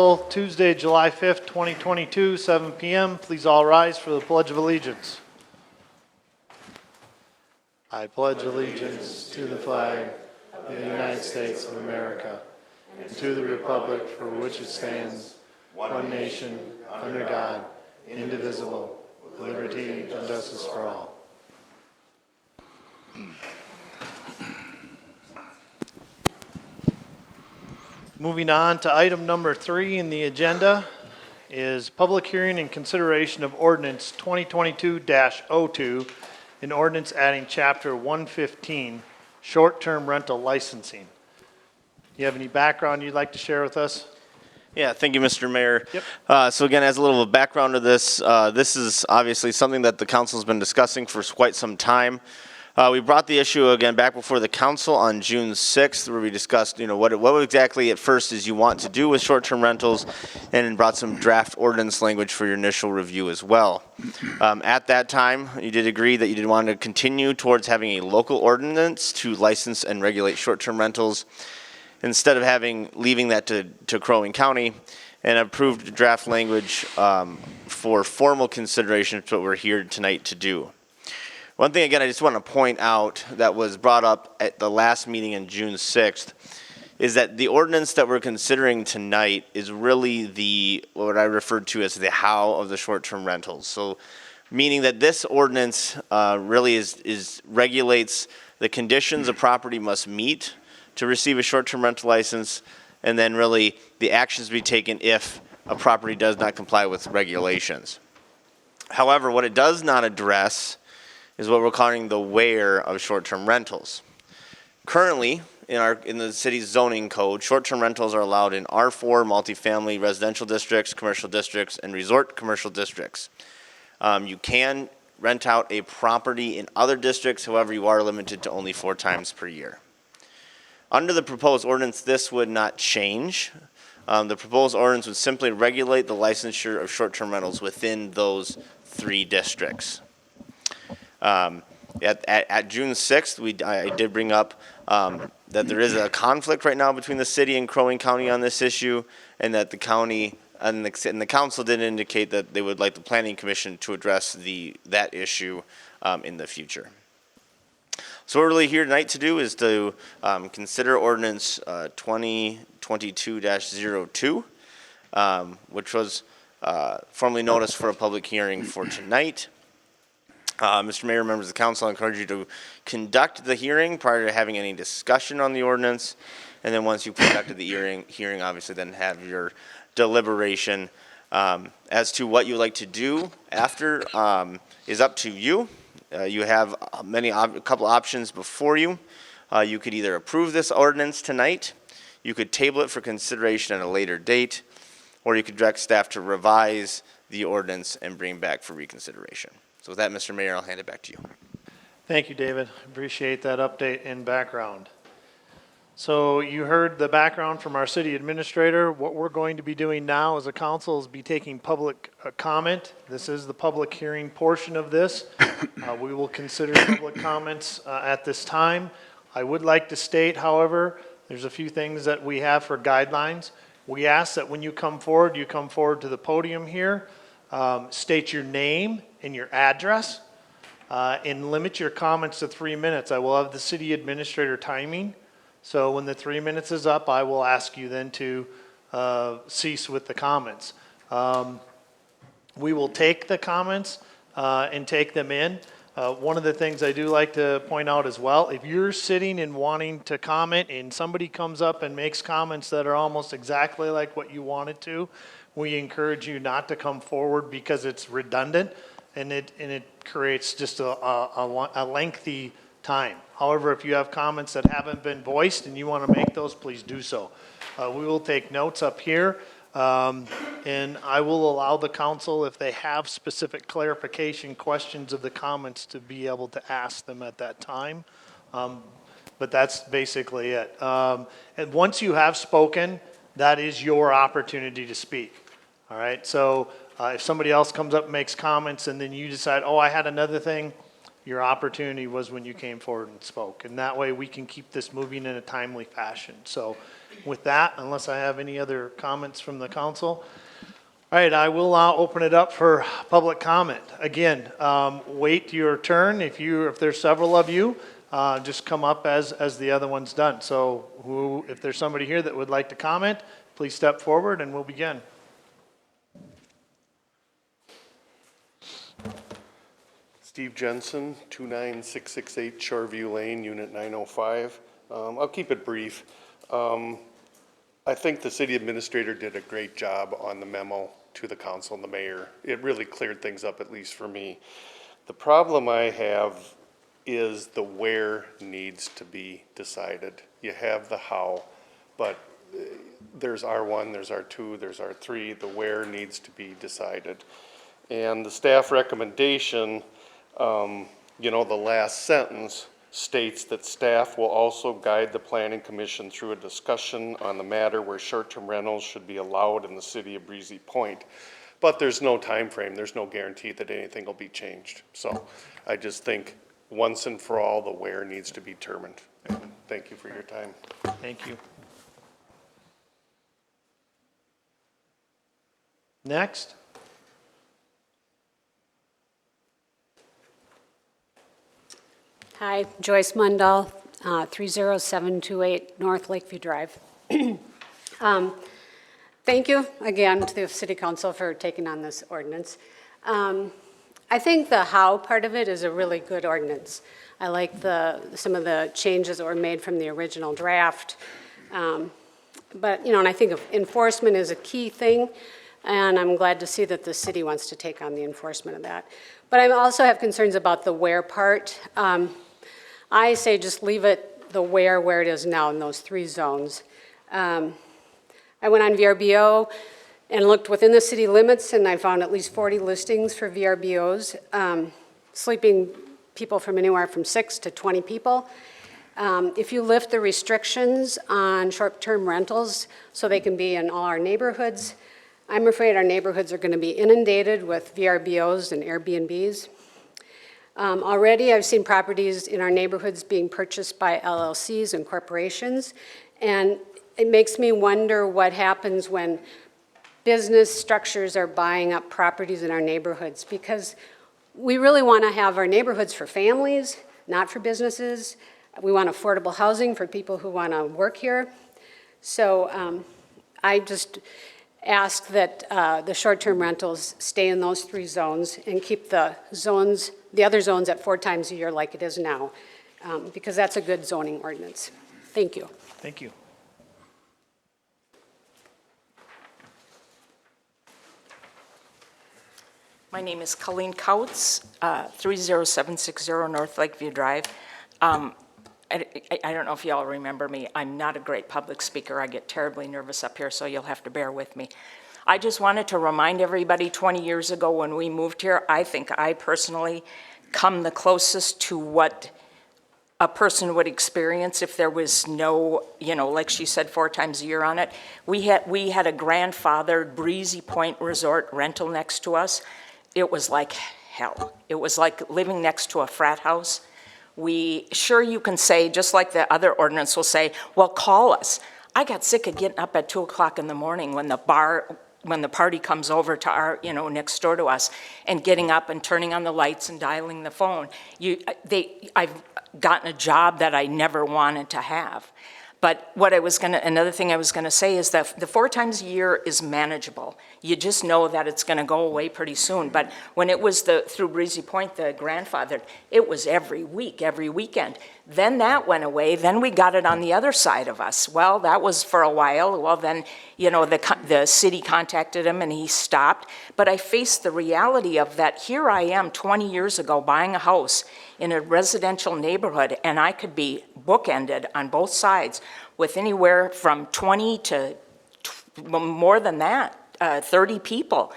Tuesday, July 5th, 2022, 7 p.m. Please all rise for the Pledge of Allegiance. I pledge allegiance to the flag of the United States of America and to the republic for which it stands, one nation, under God, indivisible, with liberty and justice for all. Moving on to item number 3 in the agenda is public hearing and consideration of ordinance 2022-02, an ordinance adding chapter 115, short-term rental licensing. Do you have any background you'd like to share with us? Yeah, thank you, Mr. Mayor. Yep. So again, as a little background to this, this is obviously something that the council's been discussing for quite some time. We brought the issue again back before the council on June 6th, where we discussed, what exactly at first is you want to do with short-term rentals, and brought some draft ordinance language for your initial review as well. At that time, you did agree that you did want to continue towards having a local ordinance to license and regulate short-term rentals, instead of leaving that to Crow Wing County, and approved draft language for formal consideration. That's what we're here tonight to do. One thing, again, I just want to point out that was brought up at the last meeting on June 6th is that the ordinance that we're considering tonight is really what I referred to as the how of the short-term rentals. So, meaning that this ordinance really regulates the conditions a property must meet to receive a short-term rental license, and then really the actions to be taken if a property does not comply with regulations. However, what it does not address is what we're calling the where of short-term rentals. Currently, in the city's zoning code, short-term rentals are allowed in R4 multifamily residential districts, commercial districts, and resort commercial districts. You can rent out a property in other districts, however, you are limited to only 4 times per year. Under the proposed ordinance, this would not change. The proposed ordinance would simply regulate the licensure of short-term rentals within those 3 districts. At June 6th, I did bring up that there is a conflict right now between the city and Crow Wing County on this issue, and that the county and the council did indicate that they would like the planning commission to address that issue in the future. So what we're really here tonight to do is to consider ordinance 2022-02, which was formally noticed for a public hearing for tonight. Mr. Mayor, members of the council, I encourage you to conduct the hearing prior to having any discussion on the ordinance. And then once you've conducted the hearing, obviously then have your deliberation. As to what you would like to do after is up to you. You have a couple options before you. You could either approve this ordinance tonight, you could table it for consideration at a later date, or you could direct staff to revise the ordinance and bring it back for reconsideration. So with that, Mr. Mayor, I'll hand it back to you. Thank you, David. Appreciate that update and background. So you heard the background from our city administrator. What we're going to be doing now as a council is be taking public comment. This is the public hearing portion of this. We will consider public comments at this time. I would like to state, however, there's a few things that we have for guidelines. We ask that when you come forward to the podium here, state your name and your address, and limit your comments to 3 minutes. I will have the city administrator timing. So when the 3 minutes is up, I will ask you then to cease with the comments. We will take the comments and take them in. One of the things I do like to point out as well, if you're sitting and wanting to comment and somebody comes up and makes comments that are almost exactly like what you wanted to, we encourage you not to come forward because it's redundant and it creates just a lengthy time. However, if you have comments that haven't been voiced and you want to make those, please do so. We will take notes up here, and I will allow the council, if they have specific clarification questions of the comments, to be able to ask them at that time. But that's basically it. And once you have spoken, that is your opportunity to speak. All right, so if somebody else comes up and makes comments and then you decide, oh, I had another thing, Your opportunity was when you came forward and spoke. And that way we can keep this moving in a timely fashion. So with that, unless I have any other comments from the council, all right, I will now open it up for public comment. Again, wait your turn. If there's several of you, just come up as the other one's done. So if there's somebody here that would like to comment, please step forward and we'll begin. Steve Jensen, 29668 Shoreview Lane, Unit 905. I'll keep it brief. I think the city administrator did a great job on the memo to the council and the mayor. It really cleared things up, at least for me. The problem I have is the where needs to be decided. You have the how, but there's R1, there's R2, there's R3. The where needs to be decided. And the staff recommendation, the last sentence states that staff will also guide the planning commission through a discussion on the matter where short-term rentals should be allowed in the city of Breezy Point. But there's no time frame, there's no guarantee that anything will be changed. So I just think once and for all, the where needs to be determined. And thank you for your time. Thank you. Next. Hi, Joyce Mundell, 30728 North Lakeview Drive. Thank you again to the City Council for taking on this ordinance. I think the how part of it is a really good ordinance. I like some of the changes that were made from the original draft. But, and I think enforcement is a key thing, and I'm glad to see that the city wants to take on the enforcement of that. But I also have concerns about the where part. I say just leave it the where it is now in those 3 zones. I went on VRBO and looked within the city limits, and I found at least 40 listings for VRBOs, sleeping people from anywhere from 6 to 20 people. If you lift the restrictions on short-term rentals so they can be in all our neighborhoods, I'm afraid our neighborhoods are going to be inundated with VRBOs and Airbnbs. Already I've seen properties in our neighborhoods being purchased by LLCs and corporations, and it makes me wonder what happens when business structures are buying up properties in our neighborhoods, because we really want to have our neighborhoods for families, not for businesses. We want affordable housing for people who want to work here. So I just ask that the short-term rentals stay in those 3 zones and keep the other zones at 4 times a year like it is now, because that's a good zoning ordinance. Thank you. Thank you. My name is Colleen Kautz, 30760 North Lakeview Drive. I don't know if y'all remember me. I'm not a great public speaker. I get terribly nervous up here, so you'll have to bear with me. I just wanted to remind everybody 20 years ago when we moved here, I think I personally come the closest to what a person would experience if there was no, like she said, 4 times a year on it. We had a grandfathered Breezy Point Resort rental next to us. It was like hell. It was like living next to a frat house. Sure you can say, just like the other ordinance will say, well, call us. I got sick of getting up at 2 o'clock in the morning when the party comes over to our, next door to us, and getting up and turning on the lights and dialing the phone. I've gotten a job that I never wanted to have. But another thing I was gonna say is that the 4 times a year is manageable. You just know that it's gonna go away pretty soon. But when it was through Breezy Point, the grandfathered, it was every week, every weekend. Then that went away, then we got it on the other side of us. Well, that was for a while. Well, then, the city contacted him and he stopped. But I faced the reality of that. Here I am 20 years ago buying a house in a residential neighborhood, and I could be bookended on both sides with anywhere from 20 to more than that, 30 people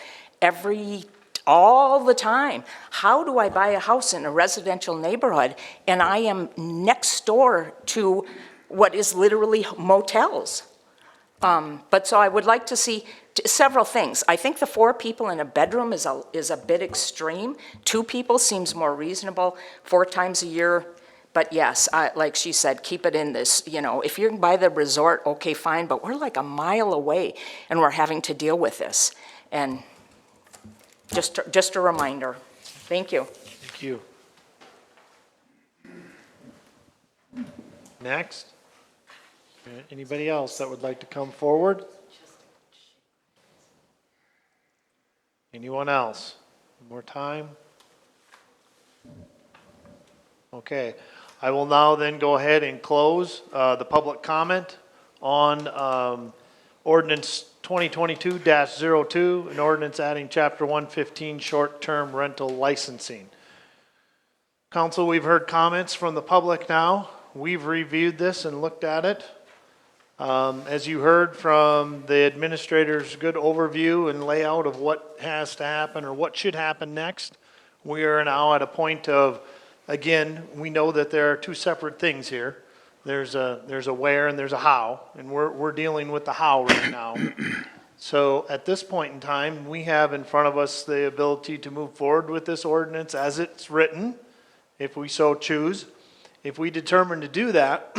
all the time. How do I buy a house in a residential neighborhood and I am next door to what is literally motels? But so I would like to see several things. I think the 4 people in a bedroom is a bit extreme. 2 people seems more reasonable, 4 times a year. But yes, like she said, keep it in this, if you're by the resort, okay, fine, but we're like a mile away and we're having to deal with this. And just a reminder. Thank you. Thank you. Next. Anybody else that would like to come forward? Anyone else? More time? Okay. I will now then go ahead and close the public comment on ordinance 2022-02, an ordinance adding chapter 115, short-term rental licensing. Council, we've heard comments from the public now. We've reviewed this and looked at it. As you heard from the administrator's good overview and layout of what has to happen or what should happen next, we are now at a point of, again, we know that there are 2 separate things here. There's a where and there's a how, and we're dealing with the how right now. So at this point in time, we have in front of us the ability to move forward with this ordinance as it's written, if we so choose. If we determine to do that,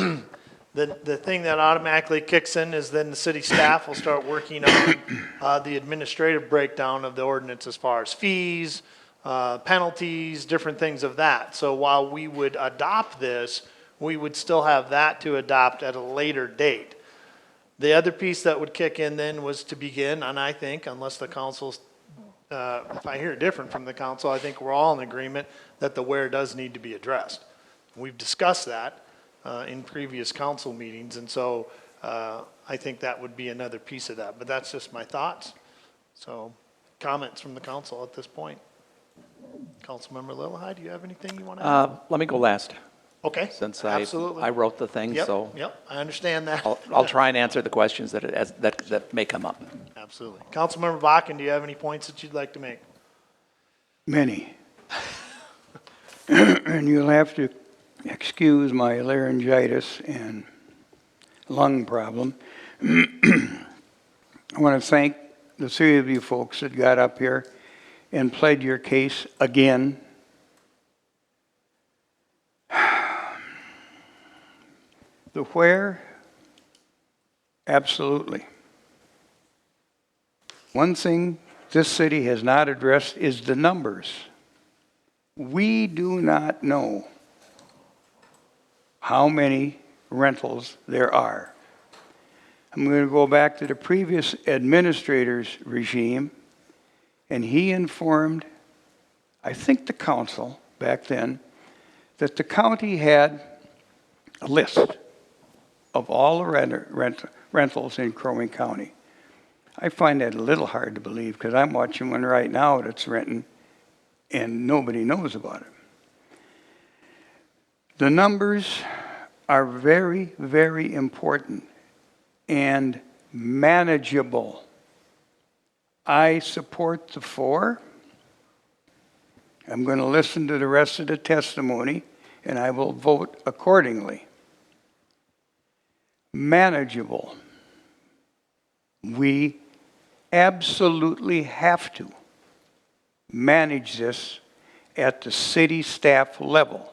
the thing that automatically kicks in is then the city staff will start working on the administrative breakdown of the ordinance as far as fees, penalties, different things of that. So while we would adopt this, we would still have that to adopt at a later date. The other piece that would kick in then was to begin, and I think, unless the council's, if I hear different from the council, I think we're all in agreement that the where does need to be addressed. We've discussed that in previous council meetings, and so I think that would be another piece of that. But that's just my thoughts. So comments from the council at this point. Councilmember Lillehei, do you have anything you want to add? Let me go last, Okay, since absolutely. I wrote the thing, Yep, so yep, I understand that. I'll try and answer the questions that may come up. Absolutely. Councilmember Bakken, do you have any points that you'd like to make? Many. And you'll have to excuse my laryngitis and lung problem. I want to thank the 3 of you folks that got up here and pled your case again. The where, absolutely. One thing this city has not addressed is the numbers. We do not know how many rentals there are. I'm going to go back to the previous administrator's regime, and he informed, I think, the council back then, that the county had a list of all the rentals in Crow Wing County. I find that a little hard to believe because I'm watching one right now that's renting and nobody knows about it. The numbers are very, very important and manageable. I support the 4. I'm going to listen to the rest of the testimony and I will vote accordingly. Manageable. We absolutely have to manage this at the city staff level,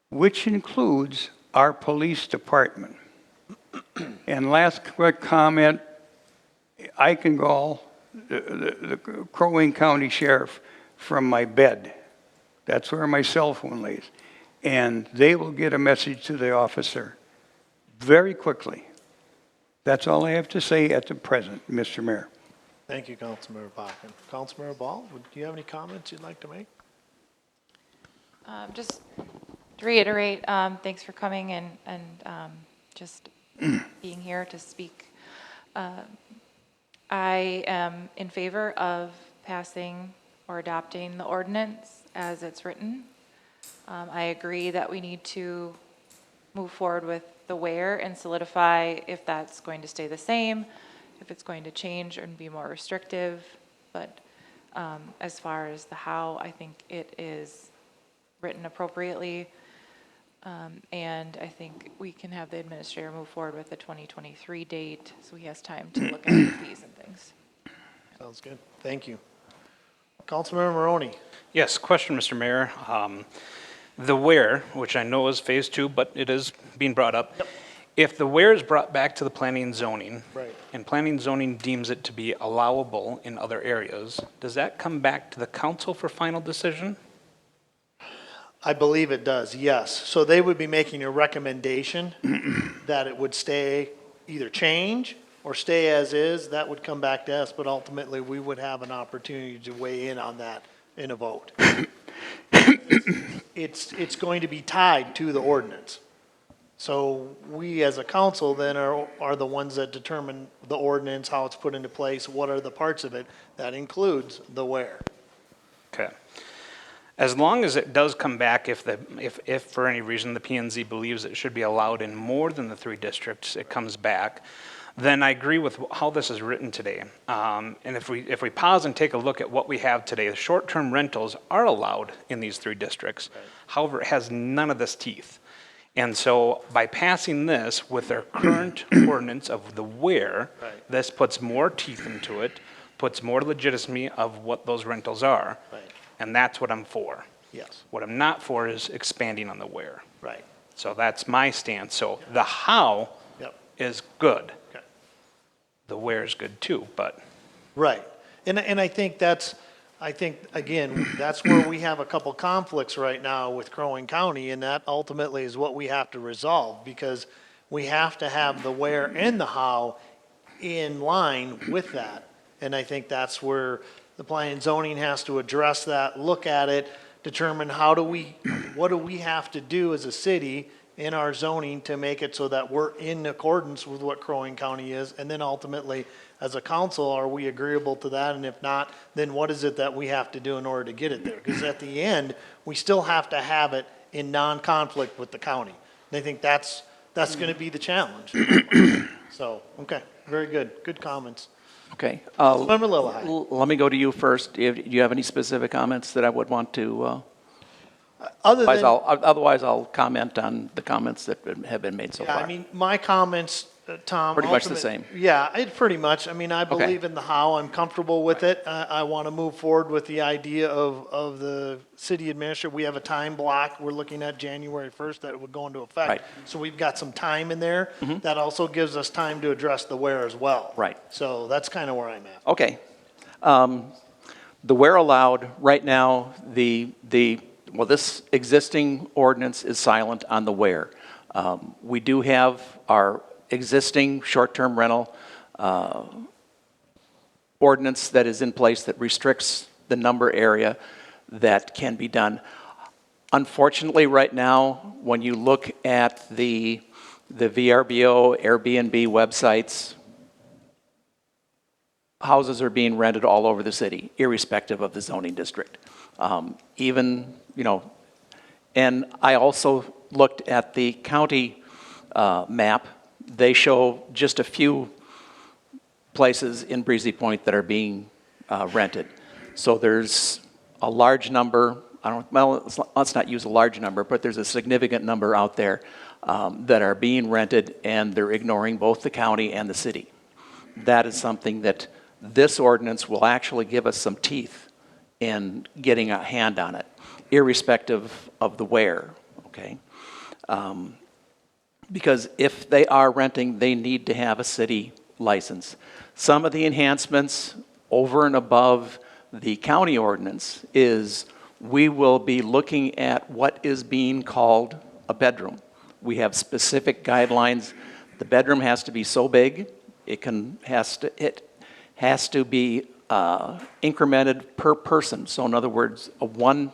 which includes our police department. And last quick comment, I can call the Crow Wing County Sheriff from my bed. That's where my cell phone lays. And they will get a message to the officer very quickly. That's all I have to say at the present, Mr. Mayor. Thank you, Councilmember Bakken. Councilmember Ball, do you have any comments you'd like to make? Just to reiterate, thanks for coming and just being here to speak. I am in favor of passing or adopting the ordinance as it's written. I agree that we need to move forward with the where and solidify if that's going to stay the same, if it's going to change and be more restrictive. But as far as the how, I think it is written appropriately. And I think we can have the administrator move forward with the 2023 date, so he has time to look at the fees and things. Sounds good. Thank you. Councilmember Maroney. Yes, question, Mr. Mayor. The where, which I know is phase 2, but it is being brought up. If the where is brought back to the planning and zoning. Right. And planning and zoning deems it to be allowable in other areas, does that come back to the council for final decision? I believe it does, yes. So they would be making a recommendation that it would stay, either change or stay as is. That would come back to us, but ultimately, we would have an opportunity to weigh in on that in a vote. It's going to be tied to the ordinance. So we, as a council, then are the ones that determine the ordinance, how it's put into place, what are the parts of it. That includes the where. Okay. As long as it does come back, if for any reason the P and Z believes it should be allowed in more than the 3 districts, it comes back, then I agree with how this is written today. And if we pause and take a look at what we have today, the short-term rentals are allowed in these 3 districts. Right. However, it has none of this teeth. And so by passing this with their current ordinance of the where, Right. this puts more teeth into it, puts more legitimacy of what those rentals are. Right. And that's what I'm for. Yes, What I'm not for is expanding on the where. right. So that's my stance. So the how Yep. is good. Okay. The where is good too, but Right. And I think again, that's where we have a couple conflicts right now with Crow Wing County, and that ultimately is what we have to resolve, because we have to have the where and the how in line with that. And I think that's where the planning and zoning has to address that, look at it, determine what do we have to do as a city in our zoning to make it so that we're in accordance with what Crow Wing County is, and then ultimately, as a council, are we agreeable to that? And if not, then what is it that we have to do in order to get it there? Because at the end, we still have to have it in non-conflict with the county. And I think that's gonna be the challenge. So, okay, very good, good comments. Okay. Councilmember Lillehei. Let me go to you first. Do you have any specific comments that I would want to, Other otherwise I'll comment on the comments that have been made so Yeah, far. I mean, my comments, Tom. Pretty much the ultimate- same. Yeah, pretty much. I mean, I believe in the how. I'm comfortable with it. I want to move forward with the idea of the city administrator. We have a time block. We're looking at January 1st that would go into effect. Right. So we've got some time in there. That also gives us time to address the where as well. Right. So that's kind of where I'm at. Okay. The where allowed, right now, this existing ordinance is silent on the where. We do have our existing short-term rental ordinance that is in place that restricts the number area that can be done. Unfortunately, right now, when you look at the VRBO, Airbnb websites, houses are being rented all over the city, irrespective of the zoning district. And I also looked at the county map. They show just a few places in Breezy Point that are being rented. So there's a large number, let's not use a large number, but there's a significant number out there that are being rented, and they're ignoring both the county and the city. That is something that this ordinance will actually give us some teeth in getting a hand on it, irrespective of the where, okay? Because if they are renting, they need to have a city license. Some of the enhancements over and above the county ordinance is we will be looking at what is being called a bedroom. We have specific guidelines. The bedroom has to be so big, it has to be incremented per person. So in other words, one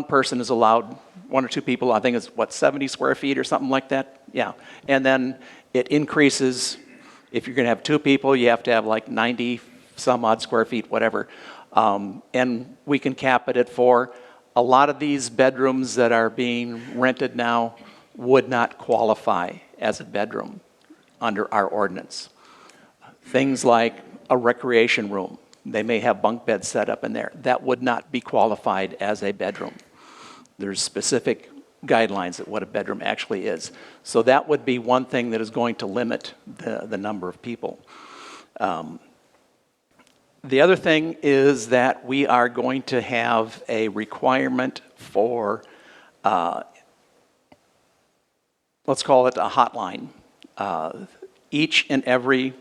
person is allowed, 1 or 2 people, I think it's 70 square feet or something like that? Yeah. And then it increases, if you're gonna have 2 people, you have to have like 90 some odd square feet, whatever. And we can cap it at 4. A lot of these bedrooms that are being rented now would not qualify as a bedroom under our ordinance. Things like a recreation room, they may have bunk beds set up in there. That would not be qualified as a bedroom. There's specific guidelines at what a bedroom actually is. So that would be one thing that is going to limit the number of people. The other thing is that we are going to have a requirement for, let's call it a hotline. Each and every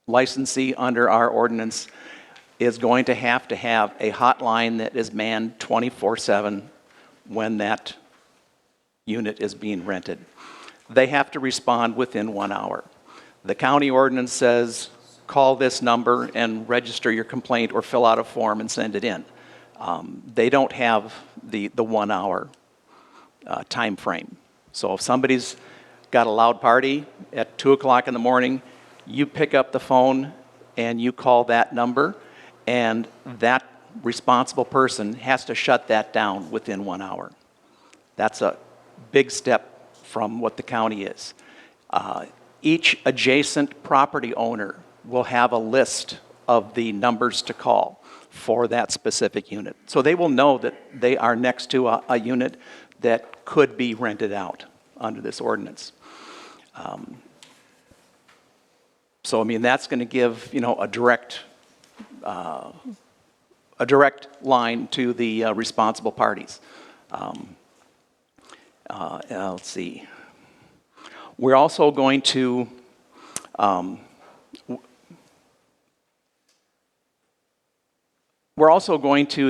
licensee under our ordinance is going to have a hotline that is manned 24/7 when that unit is being rented. They have to respond within 1 hour. The county ordinance says, call this number and register your complaint or fill out a form and send it in. They don't have the 1 hour time frame. So if somebody's got a loud party at 2 o'clock in the morning, you pick up the phone and you call that number, and that responsible person has to shut that down within 1 hour. That's a big step from what the county is. Each adjacent property owner will have a list of the numbers to call for that specific unit. So they will know that they are next to a unit that could be rented out under this ordinance. So, I mean, that's going to give, you know, a direct line to the responsible parties. Let's see. We're also going to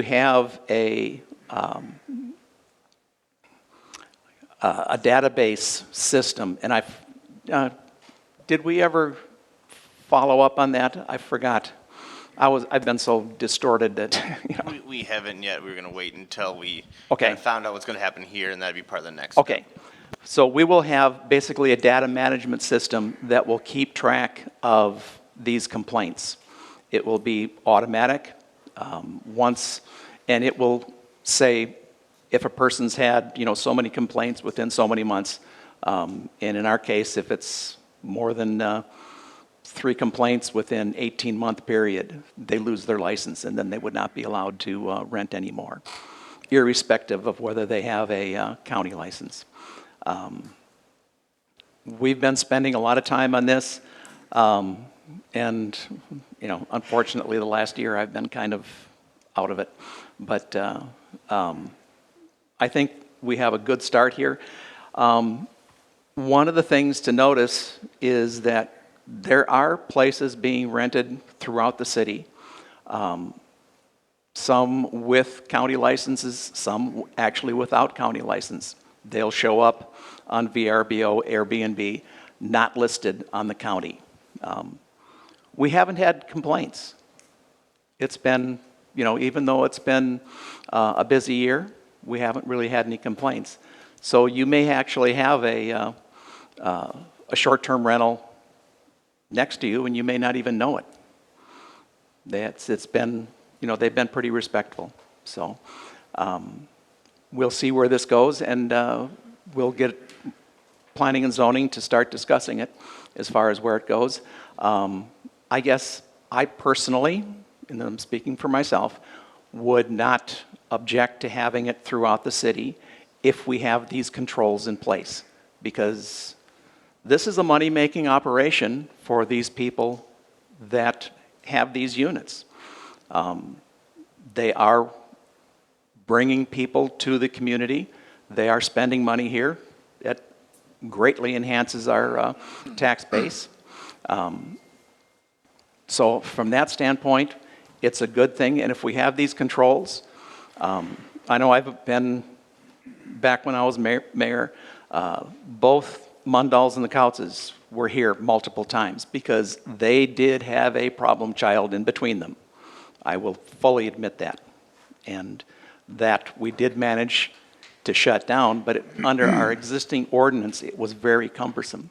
have a database system, and did we ever follow up on that? I forgot. I've been so distorted that, you know. We haven't yet. We were going to wait until we Okay. kind of found out what's going to happen here, and that'd be part of the next. Okay. So we will have basically a data management system that will keep track of these complaints. It will be automatic and it will say if a person's had, you know, so many complaints within so many months. And in our case, if it's more than 3 complaints within 18-month period, they lose their license, and then they would not be allowed to rent anymore, irrespective of whether they have a county license. We've been spending a lot of time on this, and, you know, unfortunately, the last year I've been kind of out of it. But I think we have a good start here. One of the things to notice is that there are places being rented throughout the city, some with county licenses, some actually without county license. They'll show up on VRBO, Airbnb, not listed on the county. We haven't had complaints. It's been, you know, even though it's been a busy year, we haven't really had any complaints. So you may actually have a short-term rental next to you, and you may not even know it. It's been, you know, they've been pretty respectful. So we'll see where this goes, and we'll get planning and zoning to start discussing it as far as where it goes. I guess I personally, and I'm speaking for myself, would not object to having it throughout the city if we have these controls in place, because this is a money-making operation for these people that have these units. They are bringing people to the community. They are spending money here. It greatly enhances our tax base. So from that standpoint, it's a good thing. And if we have these controls, I know I've been, back when I was mayor, both Mundalls and the Kauzes were here multiple times because they did have a problem child in between them. I will fully admit that. And that we did manage to shut down, but under our existing ordinance, it was very cumbersome.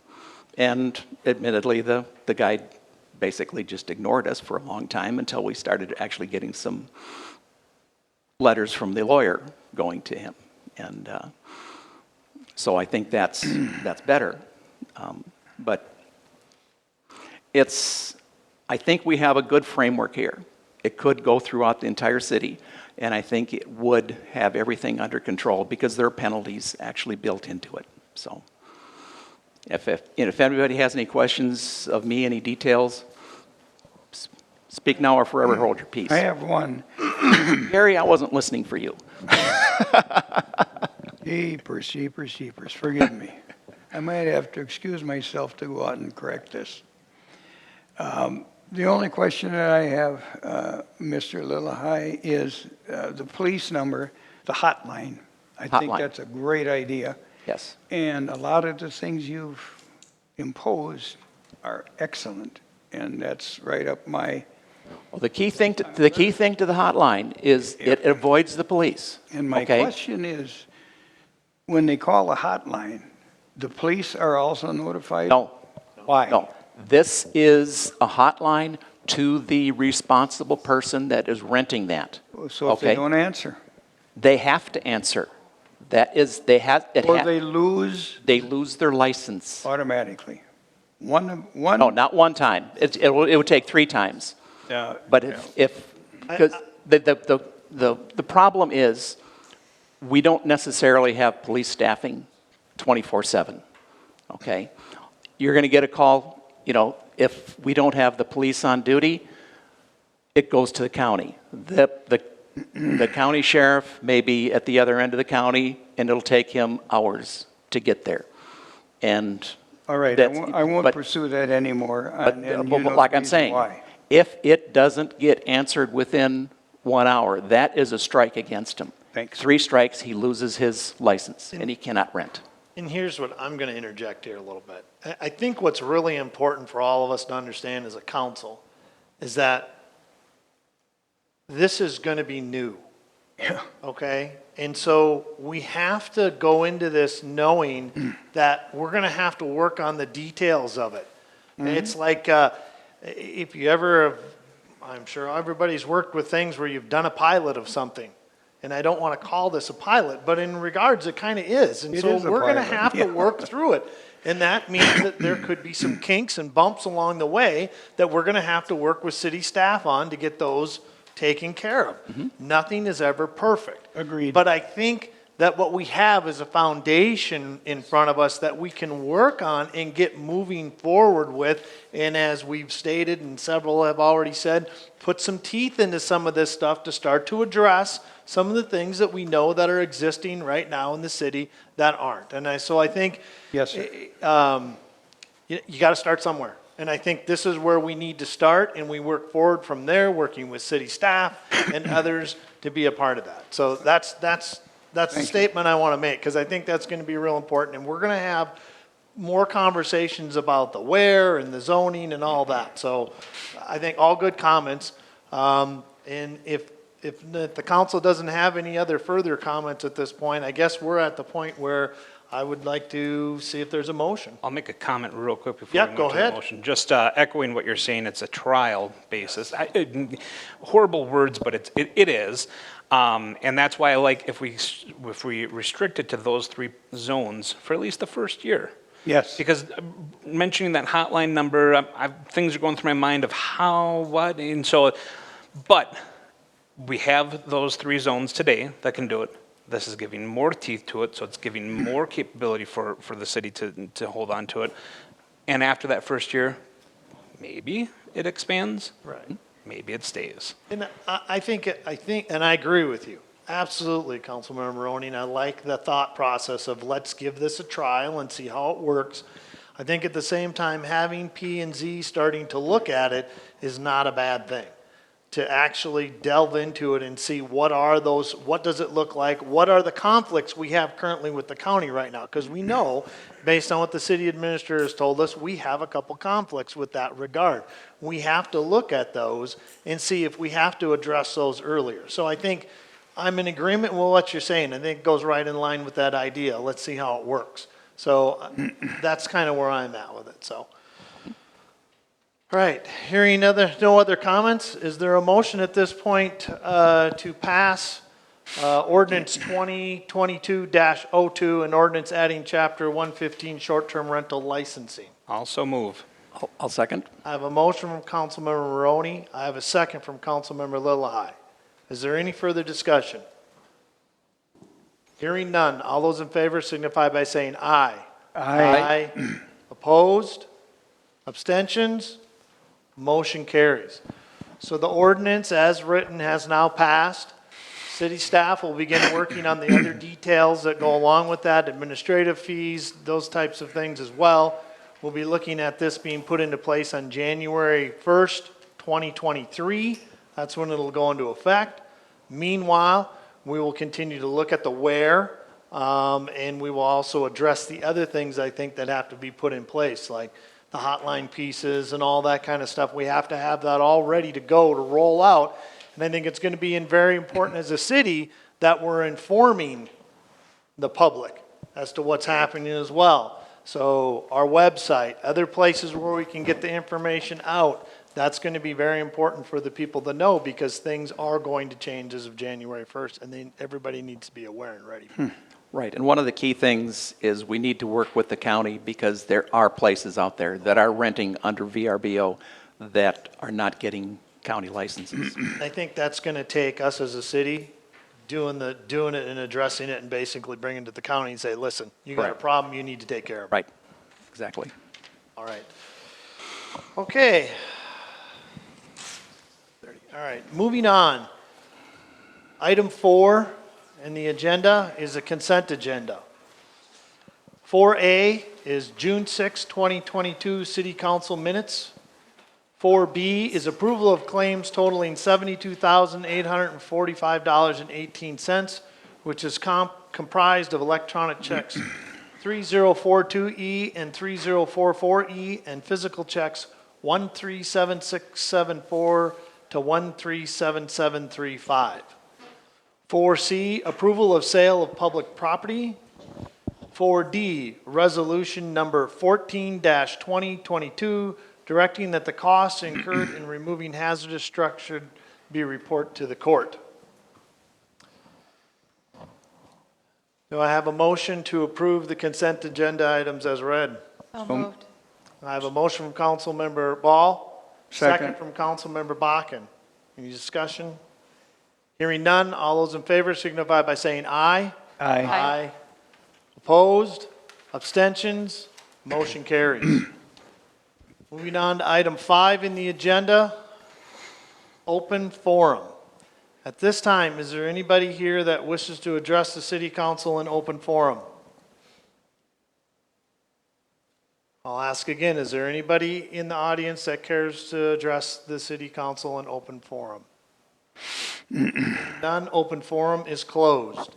And admittedly, the guy basically just ignored us for a long time until we started actually getting some letters from the lawyer going to him. And so I think that's better. But I think we have a good framework here. It could go throughout the entire city. and I think it would have everything under control because there are penalties actually built into it. So if anybody has any questions of me, any details, speak now or forever hold your peace. I have one. Gary, I wasn't listening for you. Jeepers, jeepers, jeepers, forgive me. I might have to excuse myself to go out and correct this. The only question that I have, Mr. Lillihei, is the police number, the hotline. I think Hotline. that's a great idea. Yes. And a lot of the things you've imposed are excellent, and that's right up my, Well, the key thing to the hotline is it avoids the police. and my okay? question is, when they call a hotline, the police are also notified? No, Why? no. This is a hotline to the responsible person that is renting that. So if they Okay. don't answer, They have to answer. That is, or they lose they lose their license. automatically? One, No, not one time. It would take 3 times. But because the problem is, we don't necessarily have police staffing 24/7, okay? You're going to get a call, if we don't have the police on duty, it goes to the county. The county sheriff may be at the other end of the county, and it'll take him hours to get there. And all right, that's- I won't but- pursue that anymore. But, and you but know like the I'm reason saying, why. if it doesn't get answered within 1 hour, that is a strike against him. Thanks. 3 strikes, he loses his license, and he cannot rent. And here's what I'm going to interject here a little bit. I think what's really important for all of us to understand as a council is that this is going to be new. Yeah. Okay? And so we have to go into this knowing that we're going to have to work on the details of it. It's like if you ever, I'm sure everybody's worked with things where you've done a pilot of something. And I don't want to call this a pilot, but in regards, it kind of is. And It so is a we're going to pilot, have yeah. to work through it. And that means that there could be some kinks and bumps along the way that we're going to have to work with city staff on to get those taken care of. Nothing is ever perfect. Agreed. But I think that what we have is a foundation in front of us that we can work on and get moving forward with. And as we've stated, and several have already said, put some teeth into some of this stuff to start to address some of the things that we know that are existing right now in the city that aren't. And so I think Yes, sir. you got to start somewhere. And I think this is where we need to start, and we work forward from there, working with city staff and others to be a part of that. So that's the statement I want to make, because I think that's going to be real important. And we're going to have more conversations about the where and the zoning and all that. So I think all good comments. And if the council doesn't have any other further comments at this point, I guess we're at the point where I would like to see if there's a motion. I'll make a comment real quick before Yeah, we move go to the ahead. motion. Just echoing what you're saying, it's a trial basis. Horrible words, but it is. And that's why I like if we restrict it to those 3 zones for at least the first year. Yes. Because mentioning that hotline number, things are going through my mind of how, what, and so, but we have those 3 zones today that can do it. This is giving more teeth to it, so it's giving more capability for the city to hold on to it. And after that first year, maybe it expands, Right. maybe it stays. And I think, and I agree with you. Absolutely, Councilmember Maroney, and I like the thought process of let's give this a trial and see how it works. I think at the same time, having P and Z starting to look at it is not a bad thing. To actually delve into it and see what does it look like? What are the conflicts we have currently with the county right now? Because we know, based on what the city administrator has told us, we have a couple conflicts with that regard. We have to look at those and see if we have to address those earlier. So I think I'm in agreement with what you're saying. I think it goes right in line with that idea. Let's see how it works. So that's kind of where I'm at with it, so. All right, hearing no other comments, is there a motion at this point to pass ordinance 2022-02, an ordinance adding chapter 115 short-term rental licensing? Also move. I'll second. I have a motion from Councilmember Maroney. I have a second from Councilmember Lillihei. Is there any further discussion? Hearing none, all those in favor signify by saying aye. Aye. Opposed? Abstentions? Motion carries. So the ordinance as written has now passed. City staff will begin working on the other details that go along with that, administrative fees, those types of things as well. We'll be looking at this being put into place on January 1st, 2023. That's when it'll go into effect. Meanwhile, we will continue to look at the where, and we will also address the other things I think that have to be put in place, like the hotline pieces and all that kind of stuff. We have to have that all ready to go to roll out. And I think it's going to be very important as a city that we're informing the public as to what's happening as well. So our website, other places where we can get the information out, that's going to be very important for the people to know because things are going to change as of January 1st, and then everybody needs to be aware and ready. Right, and one of the key things is we need to work with the county because there are places out there that are renting under VRBO that are not getting county licenses. I think that's going to take us as a city doing it and addressing it and basically bringing it to the county and say, listen, you got a Correct. problem, you need to take care of it. Right, exactly. All right. Okay. All right, moving on. Item 4 in the agenda is a consent agenda. 4A is June 6, 2022 City Council minutes. 4B is approval of claims totaling $72,845.18, which is comprised of electronic checks 3042E and 3044E and physical checks 137674 to 137735. 4C, approval of sale of public property. 4D, resolution number 14-2022, directing that the costs incurred in removing hazardous structure be reported to the court. Do I have a motion to approve the consent agenda items as read? So moved. I have a motion from Councilmember Ball. Second. From Councilmember Bakken. Any discussion? Hearing none, all those in favor signify by saying aye. Aye. Aye. Opposed? Abstentions? Motion carries. Moving on to item 5 in the agenda, open forum. At this time, is there anybody here that wishes to address the city council in open forum? I'll ask again, is there anybody in the audience that cares to address the city council in open forum? None, open forum is closed.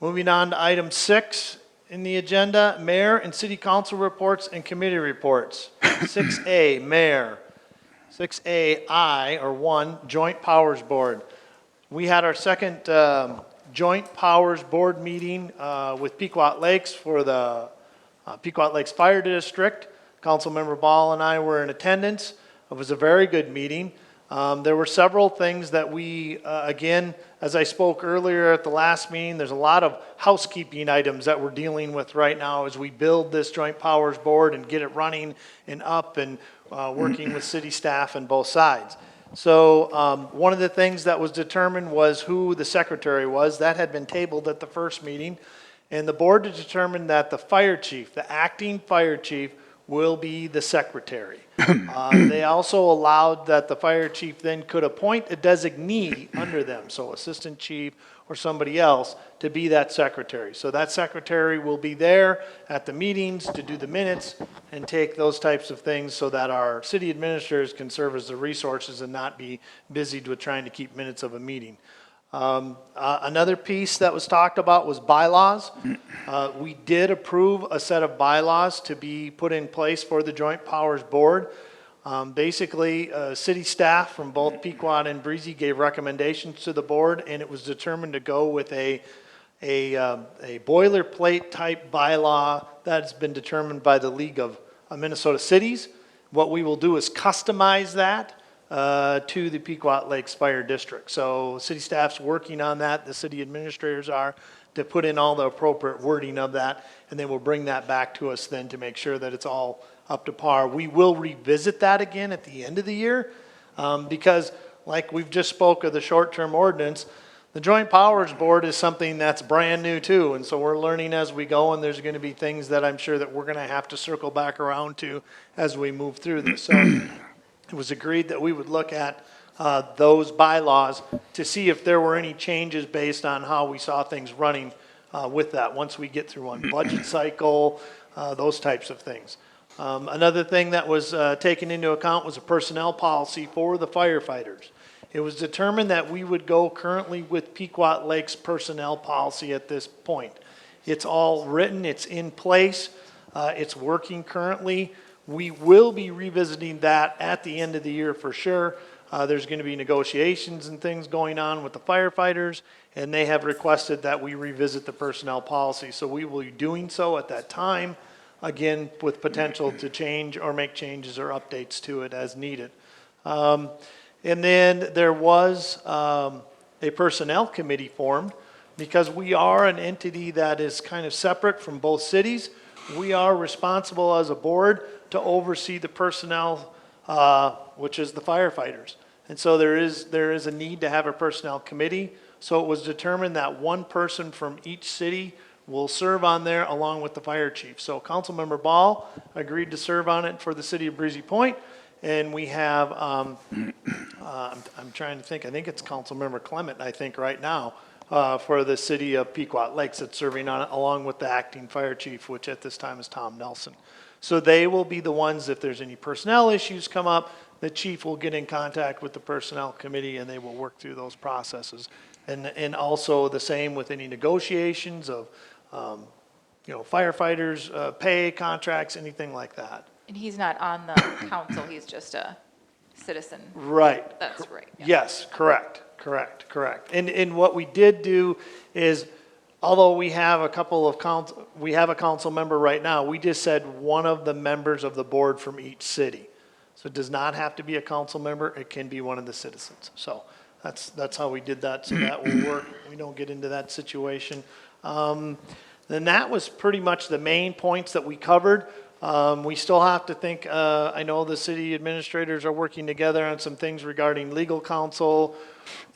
Moving on to item 6 in the agenda, mayor and city council reports and committee reports. 6A, mayor. 6A, or 1, joint powers board. We had our second joint powers board meeting with Pequot Lakes for the Pequot Lakes Fire District. Councilmember Ball and I were in attendance. It was a very good meeting. There were several things that we, again, as I spoke earlier at the last meeting, there's a lot of housekeeping items that we're dealing with right now as we build this joint powers board and get it running and up and working with city staff on both sides. So one of the things that was determined was who the secretary was. That had been tabled at the first meeting. And the board determined that the fire chief, the acting fire chief, will be the secretary. They also allowed that the fire chief then could appoint a designee under them, so assistant chief or somebody else, to be that secretary. So that secretary will be there at the meetings to do the minutes and take those types of things so that our city administrators can serve as the resources and not be busied with trying to keep minutes of a meeting. Another piece that was talked about was bylaws. We did approve a set of bylaws to be put in place for the Joint Powers Board. Basically, city staff from both Pequot and Breezy gave recommendations to the board, and it was determined to go with a boilerplate type bylaw that's been determined by the League of Minnesota Cities. What we will do is customize that to the Pequot Lakes Fire District. So city staff's working on that, the city administrators are, to put in all the appropriate wording of that, and then we'll bring that back to us then to make sure that it's all up to par. We will revisit that again at the end of the year, because like we've just spoke of the short-term ordinance, the Joint Powers Board is something that's brand new too, and so we're learning as we go, and there's gonna be things that I'm sure that we're gonna have to circle back around to as we move through this. So it was agreed that we would look at those bylaws to see if there were any changes based on how we saw things running with that, once we get through one budget cycle, those types of things. Another thing that was taken into account was a personnel policy for the firefighters. It was determined that we would go currently with Pequot Lake's personnel policy at this point. It's all written, it's in place, it's working currently. We will be revisiting that at the end of the year for sure. There's going to be negotiations and things going on with the firefighters, and they have requested that we revisit the personnel policy. So we will be doing so at that time, again, with potential to change or make changes or updates to it as needed. And then there was a personnel committee formed because we are an entity that is kind of separate from both cities. We are responsible as a board to oversee the personnel, which is the firefighters. And so there is a need to have a personnel committee. So it was determined that one person from each city will serve on there along with the fire chief. So Councilmember Ball agreed to serve on it for the city of Breezy Point. And we have, I'm trying to think, I think it's Councilmember Clement, I think, right now, for the city of Pequot Lakes that's serving on it, along with the acting fire chief, which at this time is Tom Nelson. So they will be the ones, if there's any personnel issues come up, the chief will get in contact with the personnel committee and they will work through those processes. And also the same with any negotiations of, firefighters, pay, contracts, anything like that. And he's not on the council, he's just a citizen. Right. That's right. Yeah. Yes, correct. And what we did do is, although we have a council member right now, we just said one of the members of the board from each city. So it does not have to be a council member, it can be one of the citizens. So that's how we did that, so that will work. We don't get into that situation. Then that was pretty much the main points that we covered. We still have to think, I know the city administrators are working together on some things regarding legal counsel,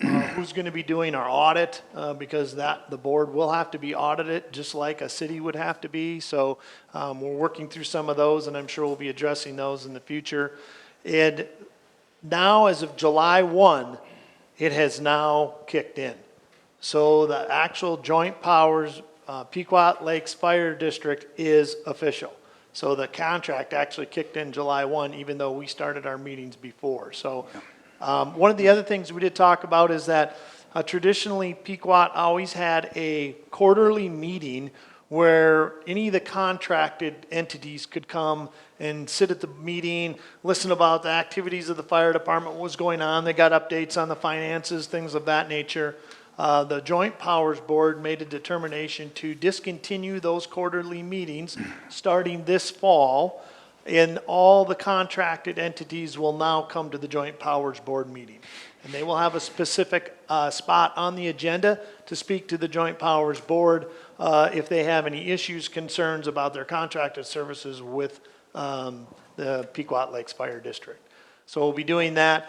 who's going to be doing our audit, because the board will have to be audited, just like a city would have to be. So we're working through some of those, and I'm sure we'll be addressing those in the future. And now, as of July 1, it has now kicked in. So the actual Joint Powers Pequot Lakes Fire District is official. So the contract actually kicked in July 1, even though we started our meetings before. So one of the other things we did talk about is that traditionally Pequot always had a quarterly meeting where any of the contracted entities could come and sit at the meeting, listen about the activities of the fire department, what was going on. They got updates on the finances, things of that nature. The Joint Powers Board made a determination to discontinue those quarterly meetings starting this fall, and all the contracted entities will now come to the Joint Powers Board meeting. And they will have a specific spot on the agenda to speak to the Joint Powers Board if they have any issues, concerns about their contracted services with the Pequot Lakes Fire District. So we'll be doing that.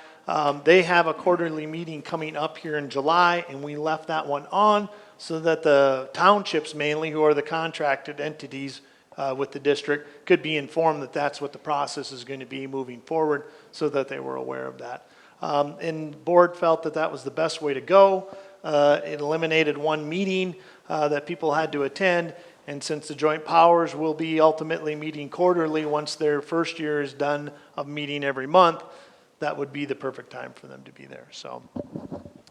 They have a quarterly meeting coming up here in July, and we left that one on so that the townships mainly, who are the contracted entities with the district, could be informed that that's what the process is going to be moving forward, so that they were aware of that. And board felt that that was the best way to go. It eliminated one meeting that people had to attend, and since the Joint Powers will be ultimately meeting quarterly once their first year is done of meeting every month, that would be the perfect time for them to be there. So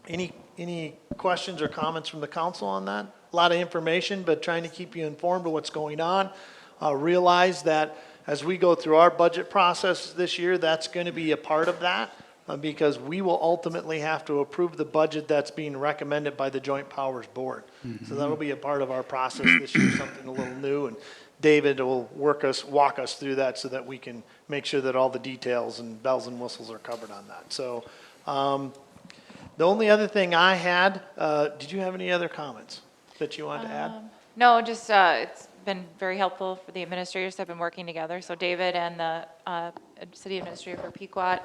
any questions or comments from the council on that? A lot of information, but trying to keep you informed of what's going on. Realize that as we go through our budget process this year, that's going to be a part of that, because we will ultimately have to approve the budget that's being recommended by the Joint Powers Board. So that'll be a part of our process this year, something a little new, and David will walk us through that so that we can make sure that all the details and bells and whistles are covered on that. So the only other thing I had, did you have any other comments that you wanted to add? No, just it's been very helpful for the administrators that have been working together. So David and the city administrator for Pequot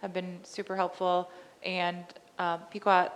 have been super helpful. and Pequot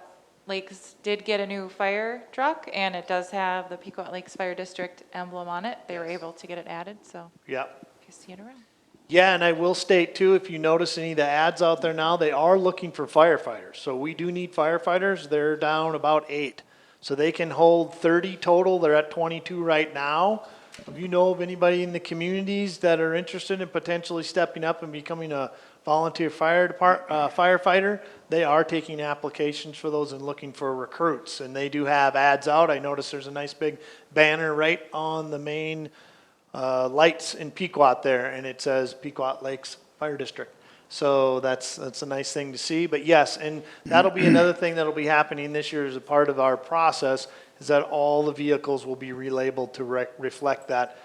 Lakes did get a new fire truck, and it does have the Pequot Lakes Fire District emblem on it. They were able to get it added, so Yep. if you see it around. Yeah, and I will state too, if you notice any of the ads out there now, they are looking for firefighters. So we do need firefighters. They're down about 8. So they can hold 30 total. They're at 22 right now. If you know of anybody in the communities that are interested in potentially stepping up and becoming a volunteer firefighter, they are taking applications for those and looking for recruits. And they do have ads out. I noticed there's a nice big banner right on the main lights in Pequot there, and it says Pequot Lakes Fire District. So that's a nice thing to see. But yes, and that'll be another thing that'll be happening this year as a part of our process, is that all the vehicles will be relabeled to reflect that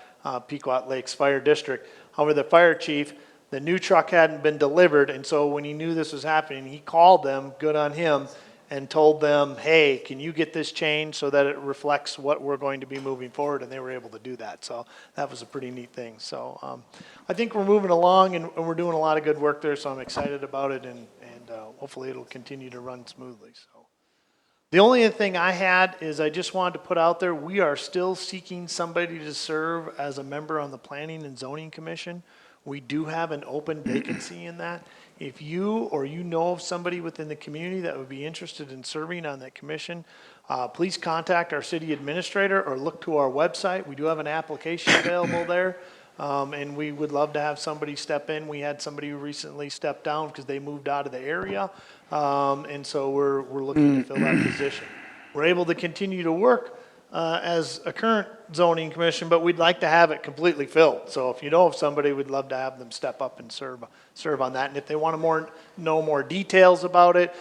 Pequot Lakes Fire District. However, the fire chief, the new truck hadn't been delivered, and so when he knew this was happening, he called them, good on him, and told them, hey, can you get this changed so that it reflects what we're going to be moving forward? And they were able to do that. So that was a pretty neat thing. So I think we're moving along, and we're doing a lot of good work there, so I'm excited about it, and hopefully it'll continue to run smoothly. So the only other thing I had is I just wanted to put out there, we are still seeking somebody to serve as a member on the Planning and Zoning Commission. We do have an open vacancy in that. If you or you know of somebody within the community that would be interested in serving on that commission, please contact our city administrator or look to our website. We do have an application available there, and we would love to have somebody step in. We had somebody who recently stepped down because they moved out of the area, and so we're looking to fill that position. We're able to continue to work as a current zoning commission, but we'd like to have it completely filled. So if you know of somebody, we'd love to have them step up and serve on that. And if they want to know more details about it,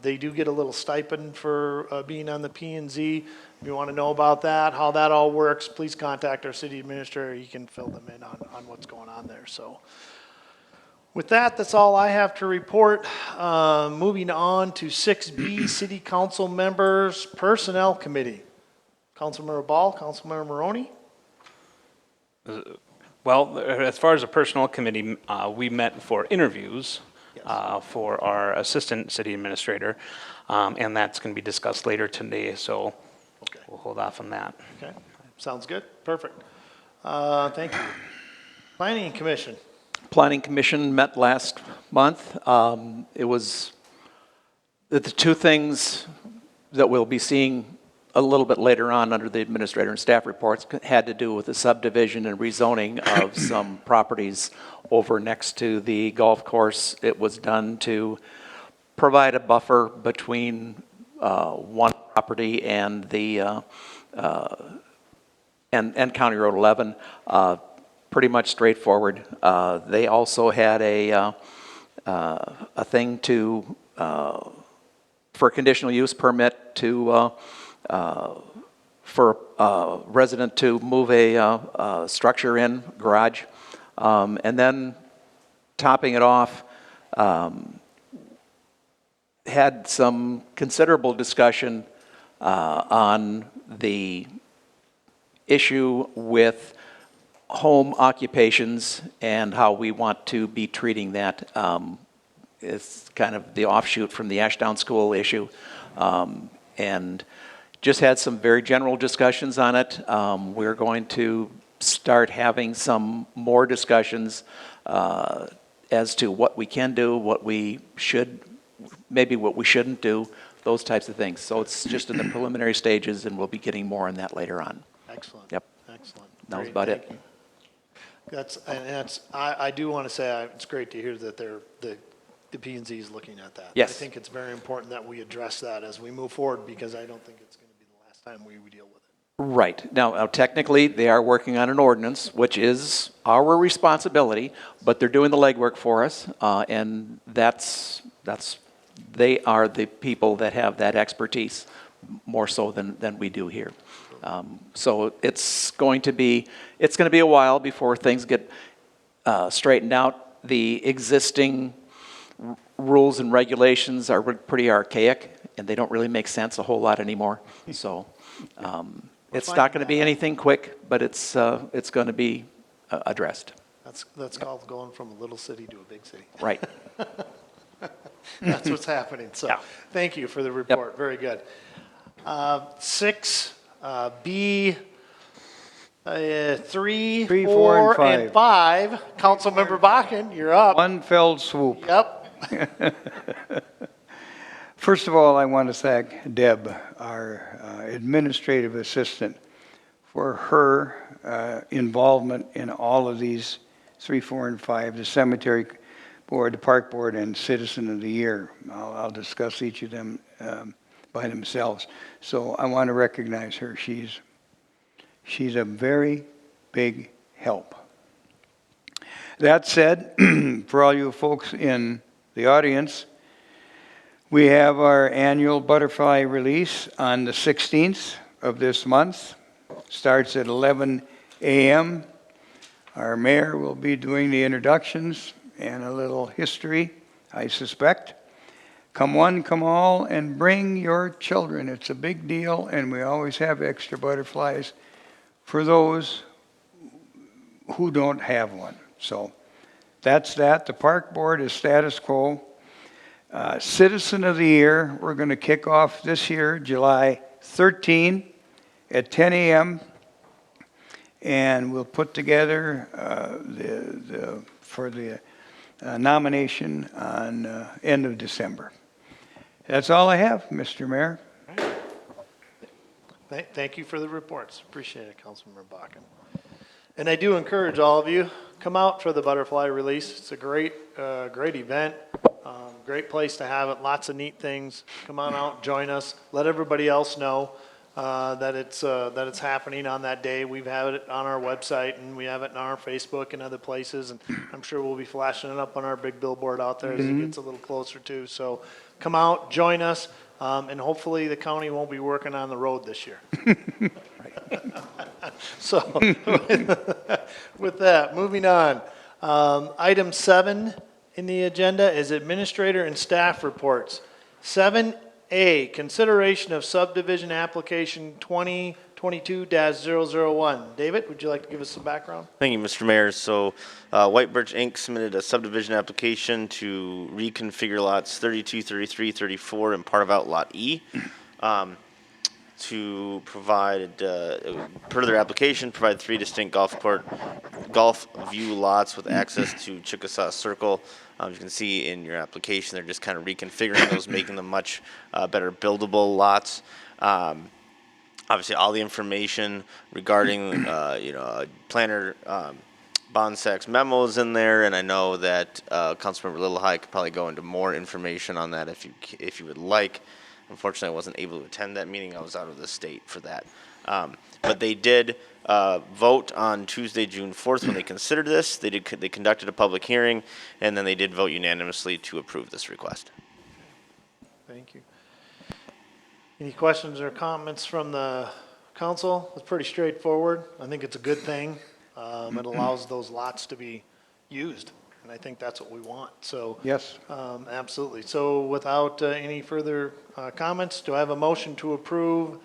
they do get a little stipend for being on the P&Z. If you want to know about that, how that all works, please contact our city administrator. He can fill them in on what's going on there. So with that, that's all I have to report. Moving on to 6B, City Council Members Personnel Committee. Councilmember Ball, Councilmember Maroney. Well, as far as the personnel committee, we met for interviews for our assistant city administrator, and that's going to be discussed later today, so we'll hold off on that. Okay, sounds good. Perfect. Thank you. Planning Commission. Planning Commission met last month. It was the two things that we'll be seeing a little bit later on under the administrator and staff reports had to do with the subdivision and rezoning of some properties over next to the golf course. It was done to provide a buffer between one property and the and County Road 11. Pretty much straightforward. They also had a thing to for a conditional use permit to for a resident to move a structure in, garage. And then topping it off, had some considerable discussion on the issue with home occupations and how we want to be treating that. It's kind of the offshoot from the Ashdown School issue. And just had some very general discussions on it. We're going to start having some more discussions as to what we can do, what we should, maybe what we shouldn't do, those types of things. So it's just in the preliminary stages, and we'll be getting more on that later on. Excellent. Yep. Excellent. That was Great, about thank it. you. I do want to say it's great to hear that the P&Z is looking at that. Yes. I think it's very important that we address that as we move forward, because I don't think it's going to be the last time we deal with it. Right. Now, technically, they are working on an ordinance, which is our responsibility, but they're doing the legwork for us, and they are the people that have that expertise more so than we do here. So it's going to be a while before things get straightened out. The existing rules and regulations are pretty archaic, and they don't really make sense a whole lot anymore. So it's not going to be anything quick, but it's going to be addressed. That's called going from a little city to a big city. Right. That's what's happening. So, Yeah. thank you for the report. Very good. 6B, 3, 3, 4, 4, and and 5. Councilmember Bakken, you're up. One fell swoop. Yep. First of all, I want to thank Deb, our administrative assistant, for her involvement in all of these 3, 4, and 5, the cemetery board, the park board, and citizen of the year. I'll discuss each of them by themselves. So I want to recognize her. She's a very big help. That said, for all you folks in the audience, we have our annual butterfly release on the 16th of this month. Starts at 11 a.m. Our mayor will be doing the introductions and a little history, I suspect. Come one, come all, and bring your children. It's a big deal, and we always have extra butterflies for those who don't have one. So that's that. The park board is status quo. Citizen of the Year, we're going to kick off this year, July 13 at 10 a.m. And we'll put together for the nomination on end of December. That's all I have, Mr. Mayor. Thank you for the reports. Appreciate it, Councilmember Bakken. And I do encourage all of you, come out for the butterfly release. It's a great event, great place to have it, lots of neat things. Come on out, join us, let everybody else know that it's happening on that day. We've had it on our website, and we have it on our Facebook and other places, and I'm sure we'll be flashing it up on our big billboard out there as it gets a little closer too. So come out, join us, and hopefully the county won't be working on the road this year. So, with that, moving on. Item 7 in the agenda is administrator and staff reports. 7A, consideration of subdivision application 2022-001. David, would you like to give us some background? Thank you, Mr. Mayor. So, White Birch Inc. submitted a subdivision application to reconfigure lots 32, 33, 34, and part of Outlot E. To provide, per their application, provide 3 distinct golf view lots with access to Chickasaw Circle. You can see in your application, they're just kind of reconfiguring those, making them much better buildable lots. Obviously, all the information regarding, planner Bonsak's memos in there, and I know that Councilmember Littlehei could probably go into more information on that if you would like. Unfortunately, I wasn't able to attend that meeting. I was out of the state for that. But they did vote on Tuesday, June 4th when they considered this. They conducted a public hearing, and then they did vote unanimously to approve this request. Thank you. Any questions or comments from the council? It's pretty straightforward. I think it's a good thing. It allows those lots to be used, and I think that's what we want. So Yes. absolutely. So without any further comments, do I have a motion to approve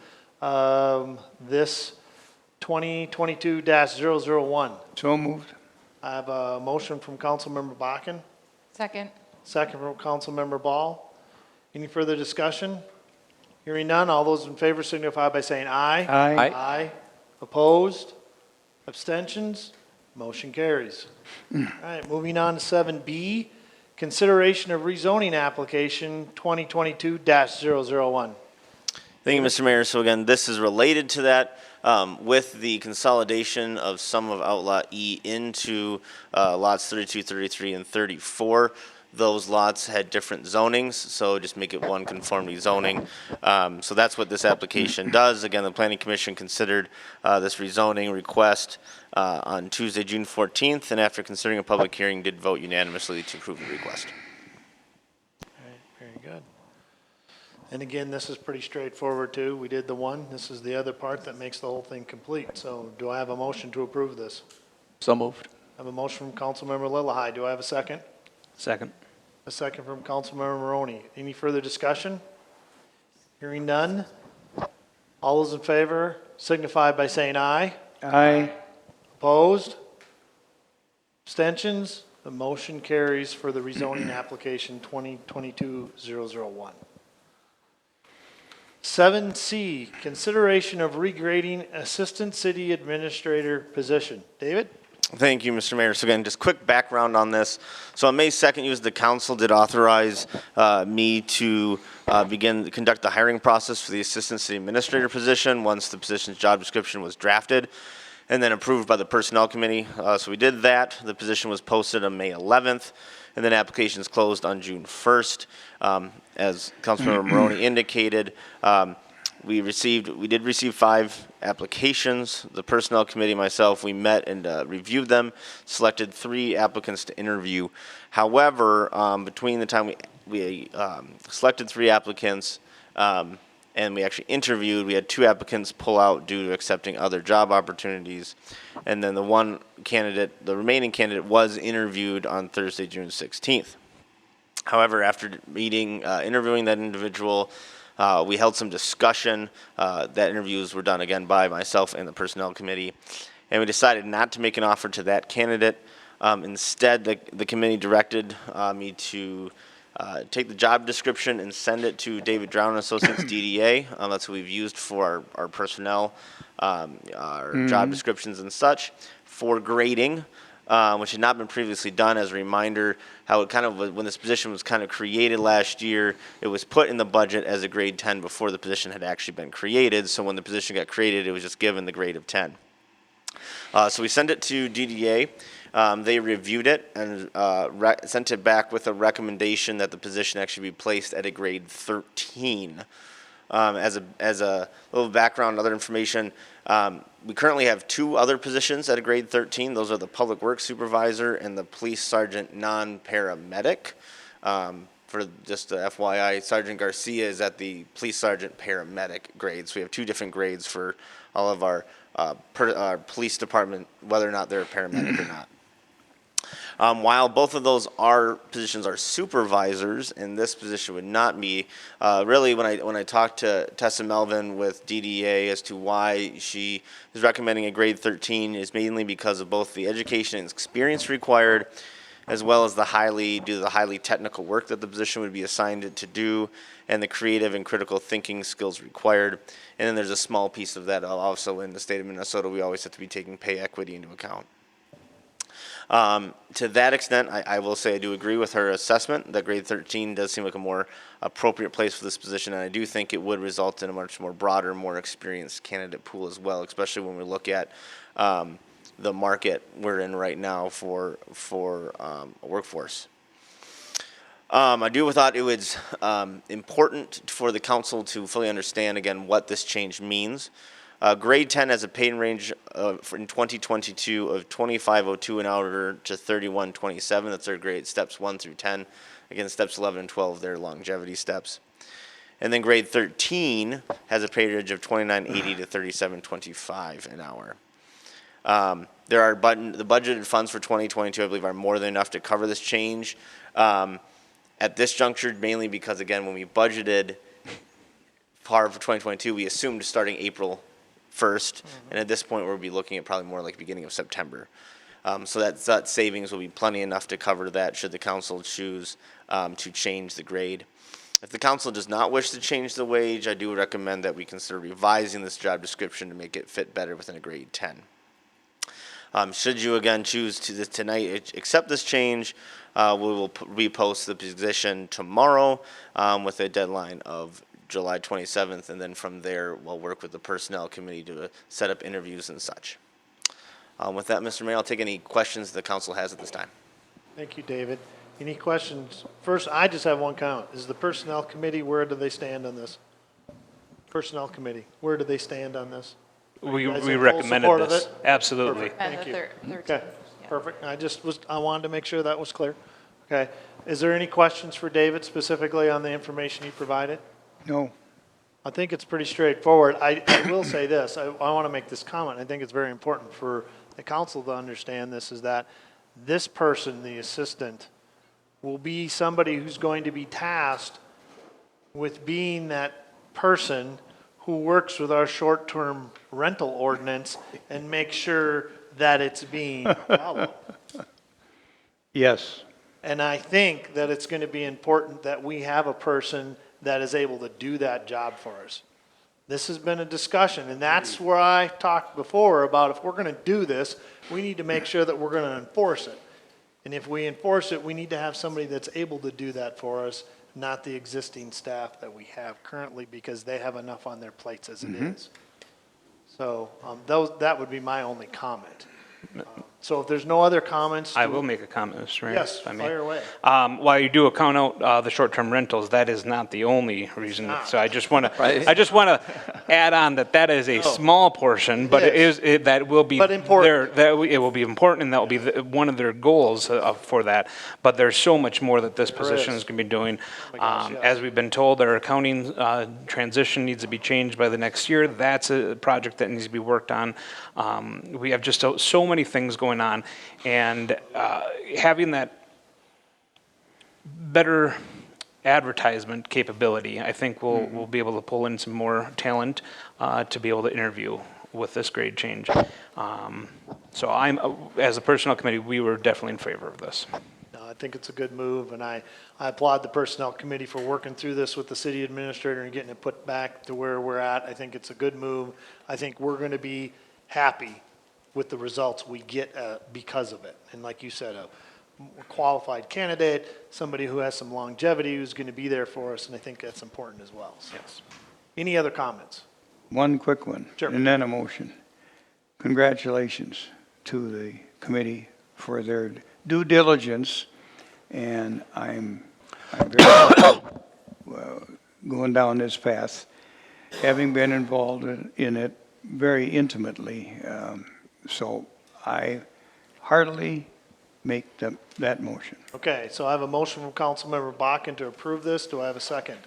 this 2022-001? So moved. I have a motion from Councilmember Bakken, Second. second from Councilmember Ball. Any further discussion? Hearing none, all those in favor signify by saying aye. Aye. Aye. Opposed? Abstentions? Motion carries. All right, moving on to 7B, consideration of rezoning application 2022-001. Thank you, Mr. Mayor. So again, this is related to that with the consolidation of some of Outlot E into lots 32, 33, and 34. Those lots had different zonings, so just make it one conformity zoning. So that's what this application does. Again, the Planning Commission considered this rezoning request on Tuesday, June 14th, and after considering a public hearing, did vote unanimously to approve the request. All right, very good. And again, this is pretty straightforward too. We did the one. This is the other part that makes the whole thing complete. So do I have a motion to approve this? So moved. I have a motion from Councilmember Littlehei. Do I have a second? Second. A second from Councilmember Maroney. Any further discussion? Hearing none. All those in favor signify by saying aye. Aye. Opposed? Abstentions? The motion carries for the rezoning application 2022-001. 7C, consideration of regrading Assistant City Administrator position. David? Thank you, Mr. Mayor. So again, just quick background on this. So on May 2nd, you as the council did authorize me to conduct the hiring process for the Assistant City Administrator position once the position's job description was drafted and then approved by the Personnel Committee. So we did that. The position was posted on May 11th, and then applications closed on June 1st. As Councilmember Maroney indicated, we did receive 5 applications. The Personnel Committee and myself, we met and reviewed them, selected 3 applicants to interview. However, between the time we selected 3 applicants and we actually interviewed, we had 2 applicants pull out due to accepting other job opportunities. And then the remaining candidate was interviewed on Thursday, June 16th. However, after interviewing that individual, we held some discussion. That interviews were done again by myself and the Personnel Committee. And we decided not to make an offer to that candidate. Instead, the committee directed me to take the job description and send it to David Drown Associates, DDA. That's who we've used for our personnel, our job descriptions and such, for grading. Which had not been previously done. As a reminder, how it kind of was, when this position was kind of created last year, it was put in the budget as a grade 10 before the position had actually been created. So when the position got created, it was just given the grade of 10. So we sent it to DDA. They reviewed it and sent it back with a recommendation that the position actually be placed at a grade 13. As a little background, other information, we currently have 2 other positions at a grade 13. Those are the Public Works Supervisor and the Police Sergeant non-paramedic. For just the FYI, Sergeant Garcia is at the Police Sergeant paramedic grade. So we have 2 different grades for all of our police department, whether or not they're a paramedic or not. While both of those positions are supervisors, and this position would not be, really when I talked to Tessa Melvin with DDA as to why she is recommending a grade 13 is mainly because of both the education and experience required, as well as the highly technical work that the position would be assigned to do, and the creative and critical thinking skills required. And then there's a small piece of that also in the state of Minnesota. We always have to be taking pay equity into account. To that extent, I will say I do agree with her assessment that grade 13 does seem like a more appropriate place for this position, and I do think it would result in a much more broader, more experienced candidate pool as well, especially when we look at the market we're in right now for a workforce. I do thought it was important for the council to fully understand, again, what this change means. Grade 10 has a pay range in 2022 of $25.02 an hour to $31.27. That's our grade steps 1 through 10. Again, steps 11 and 12, they're longevity steps. And then grade 13 has a pay range of $29.80 to $37.25 an hour. The budgeted funds for 2022, I believe, are more than enough to cover this change. At this juncture, mainly because, again, when we budgeted PAR for 2022, we assumed starting April 1st, and at this point we'll be looking at probably more like beginning of September. So that savings will be plenty enough to cover that should the council choose to change the grade. If the council does not wish to change the wage, I do recommend that we consider revising this job description to make it fit better within a grade 10. Should you again choose to tonight accept this change, we will repost the position tomorrow with a deadline of July 27th, and then from there, we'll work with the Personnel Committee to set up interviews and such. With that, Mr. Mayor, I'll take any questions the council has at this time. Thank you, David. Any questions? First, I just have one comment. Is the Personnel Committee, where do they stand on this? Personnel Committee, where do they stand on this? We guys in full recommended support of this. it? Absolutely. Perfect. Thank And you. the Okay, 13. Yeah. perfect. I wanted to make sure that was clear. Okay. Is there any questions for David specifically on the information he provided? No. I think it's pretty straightforward. I will say this, I want to make this comment. I think it's very important for the council to understand this, is that this person, the assistant, will be somebody who's going to be tasked with being that person who works with our short-term rental ordinance and makes sure that it's being followed. Yes. And I think that it's going to be important that we have a person that is able to do that job for us. This has been a discussion, and that's where I talked before about if we're going to do this, we need to make sure that we're going to enforce it. And if we enforce it, we need to have somebody that's able to do that for us, not the existing staff that we have currently, because they have enough on their plates as it is. So that would be my only comment. So if there's no other comments. I will make a comment, Mr. Mayor. Yes, if I may. fire away. While you do count out the short-term rentals, that is not the only reason. not. So I just want Right. to, I just want to add on that is a small portion, but it is. is, that will be. But important. It will be important, and that will be one of their goals for that. But there's so much more that this position is. is going to be doing. my gosh, yeah. As we've been told, our accounting transition needs to be changed by the next year. That's a project that needs to be worked on. We have just so many things going on, and having that better advertisement capability, I think we'll be able to pull in some more talent to be able to interview with this grade change. So as a personnel committee, we were definitely in favor of this. No, I think it's a good move, and I applaud the Personnel Committee for working through this with the city administrator and getting it put back to where we're at. I think it's a good move. I think we're going to be happy with the results we get because of it. And like you said, a qualified candidate, somebody who has some longevity, who's going to be there for us, and I think that's important as well. So. Yes. Any other comments? One quick one. Sure. And then a motion. Congratulations to the committee for their due diligence, and I'm very going down this path, having been involved in it very intimately. So I heartily make that motion. Okay, so I have a motion from Councilmember Bakken to approve this. Do I have a second?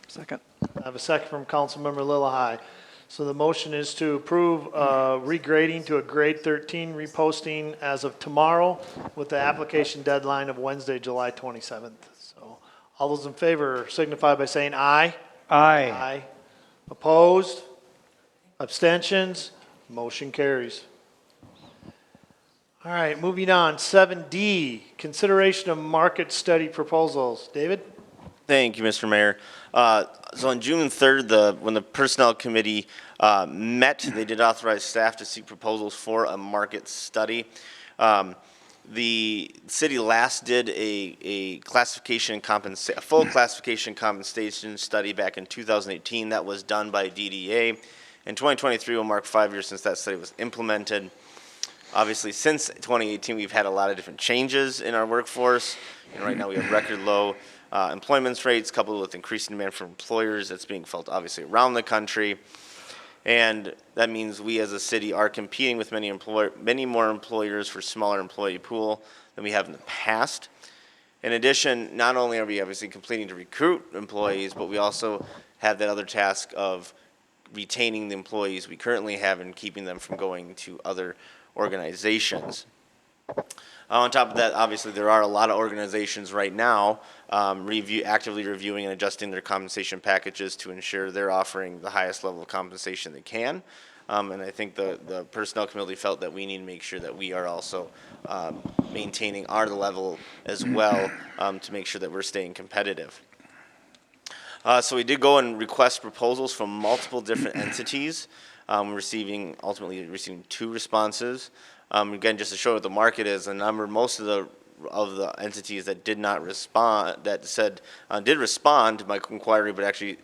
Second. I have a second from Councilmember Lillahei. So the motion is to approve regrading to a grade 13 reposting as of tomorrow with the application deadline of Wednesday, July 27th. So all those in favor signify by saying aye. Aye. Aye. Opposed? Abstentions? Motion carries. All right, moving on. 7D, consideration of market study proposals. David? Thank you, Mr. Mayor. So on June 3rd, when the Personnel Committee met, they did authorize staff to seek proposals for a market study. The city last did a full classification compensation study back in 2018. That was done by DDA. In 2023 will mark 5 years since that study was implemented. Obviously, since 2018, we've had a lot of different changes in our workforce. And right now, we have record low employment rates coupled with increasing demand for employers that's being felt obviously around the country. And that means we as a city are competing with many more employers for smaller employee pool than we have in the past. In addition, not only are we obviously completing to recruit employees, but we also have that other task of retaining the employees we currently have and keeping them from going to other organizations. On top of that, obviously, there are a lot of organizations right now actively reviewing and adjusting their compensation packages to ensure they're offering the highest level of compensation they can. And I think the Personnel Committee felt that we need to make sure that we are also maintaining our level as well to make sure that we're staying competitive. So we did go and request proposals from multiple different entities. Ultimately receiving 2 responses. Again, just to show what the market is, most of the entities that did not respond, that said did respond to my inquiry, but actually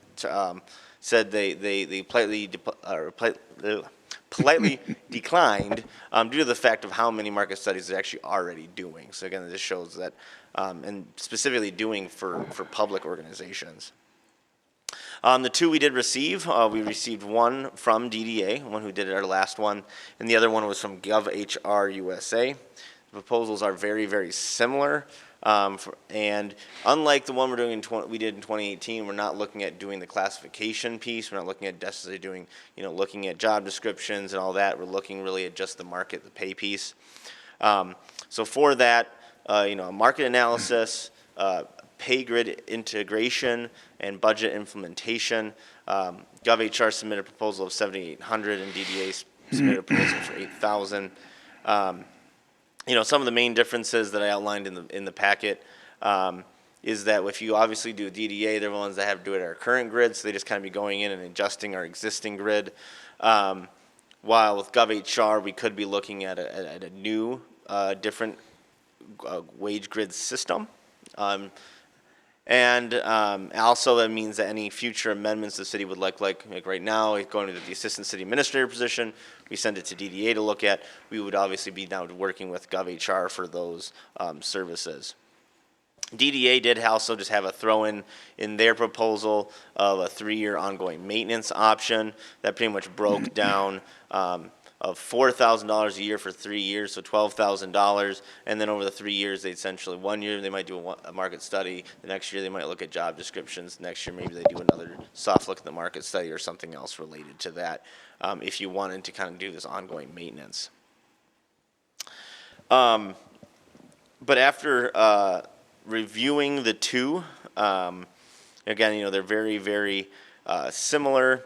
said they politely declined due to the fact of how many market studies they're actually already doing. So again, this shows that, and specifically doing for public organizations. The 2 we did receive, we received one from DDA, one who did our last one, and the other one was from GovHR USA. The proposals are very, very similar, and unlike the one we did in 2018, we're not looking at doing the classification piece. We're not looking at necessarily doing, looking at job descriptions and all that. We're looking really at just the market, the pay piece. So for that, a market analysis, pay grid integration, and budget implementation. GovHR submitted a proposal of $7,800 and DDA submitted a proposal for $8,000. some of the main differences that I outlined in the packet is that if you obviously do DDA, they're the ones that have to do it at our current grid, so they just kind of be going in and adjusting our existing grid. While with GovHR, we could be looking at a new, different wage grid system. Also that means that any future amendments the city would like right now, going to the assistant city administrator position, we send it to DDA to look at. We would obviously be now working with GovHR for those services. DDA did also just have a throw-in their proposal of a 3-year ongoing maintenance option that pretty much broke down of $4,000 a year for 3 years, so $12,000, and then over the 3 years, they essentially 1 year they might do a market study, the next year they might look at job descriptions, next year maybe they do another soft look at the market study or something else related to that, if you wanted to kind of do this ongoing maintenance. But after reviewing the two, again, they're very, very similar.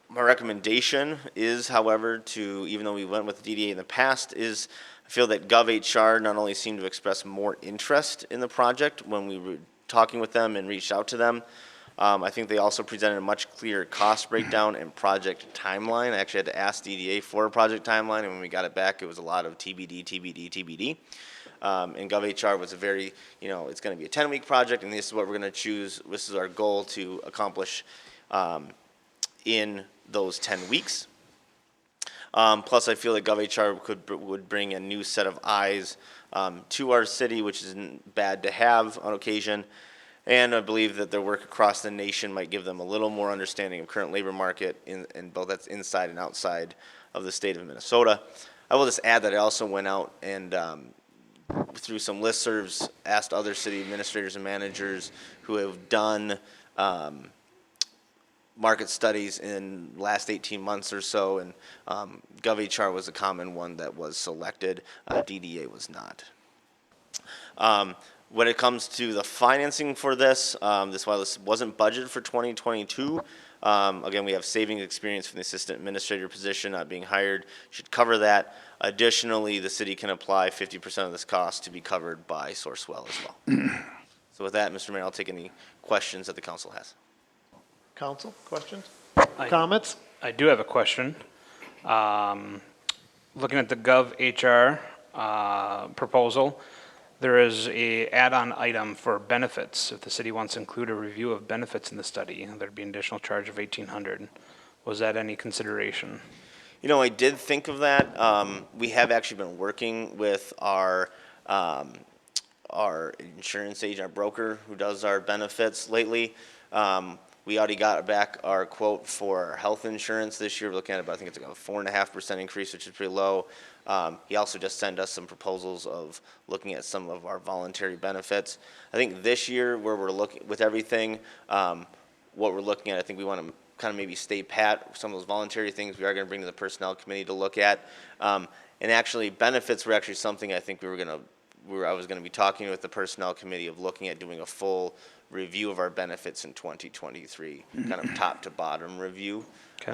My recommendation is, however, even though we went with DDA in the past, is I feel that GovHR not only seemed to express more interest in the project when we were talking with them and reached out to them, I think they also presented a much clearer cost breakdown and project timeline. I actually had to ask DDA for a project timeline, and when we got it back, it was a lot of TBD, TBD, TBD. And GovHR was a very, it's going to be a 10-week project, and this is what we're going to choose. This is our goal to accomplish in those 10 weeks. Plus, I feel that GovHR would bring a new set of eyes to our city, which isn't bad to have on occasion. And I believe that their work across the nation might give them a little more understanding of current labor market in both that's inside and outside of the state of Minnesota. I will just add that I also went out and through some listservs, asked other city administrators and managers who have done market studies in the last 18 months or so, and GovHR was a common one that was selected. DDA was not. When it comes to the financing for this, while this wasn't budgeted for 2022, again, we have savings experience from the assistant administrator position not being hired, should cover that. Additionally, the city can apply 50% of this cost to be covered by Sourcewell as well. So with that, Mr. Mayor, I'll take any questions that the council has. Council, questions? Comments? I do have a question. Looking at the GovHR proposal, there is a add-on item for benefits. If the city wants to include a review of benefits in the study, there'd be an additional charge of $1,800. Was that any consideration? I did think of that. We have actually been working with our insurance agent, our broker who does our benefits lately. We already got back our quote for health insurance this year. We're looking at about, I think it's like a 4.5% increase, which is pretty low. He also just sent us some proposals of looking at some of our voluntary benefits. I think this year, where we're looking with everything, what we're looking at, I think we want to kind of maybe stay pat. Some of those voluntary things we are going to bring to the personnel committee to look at. And actually, benefits were actually something I think I was going to be talking with the personnel committee of looking at doing a full review of our benefits in 2023, kind of top to bottom review. Okay.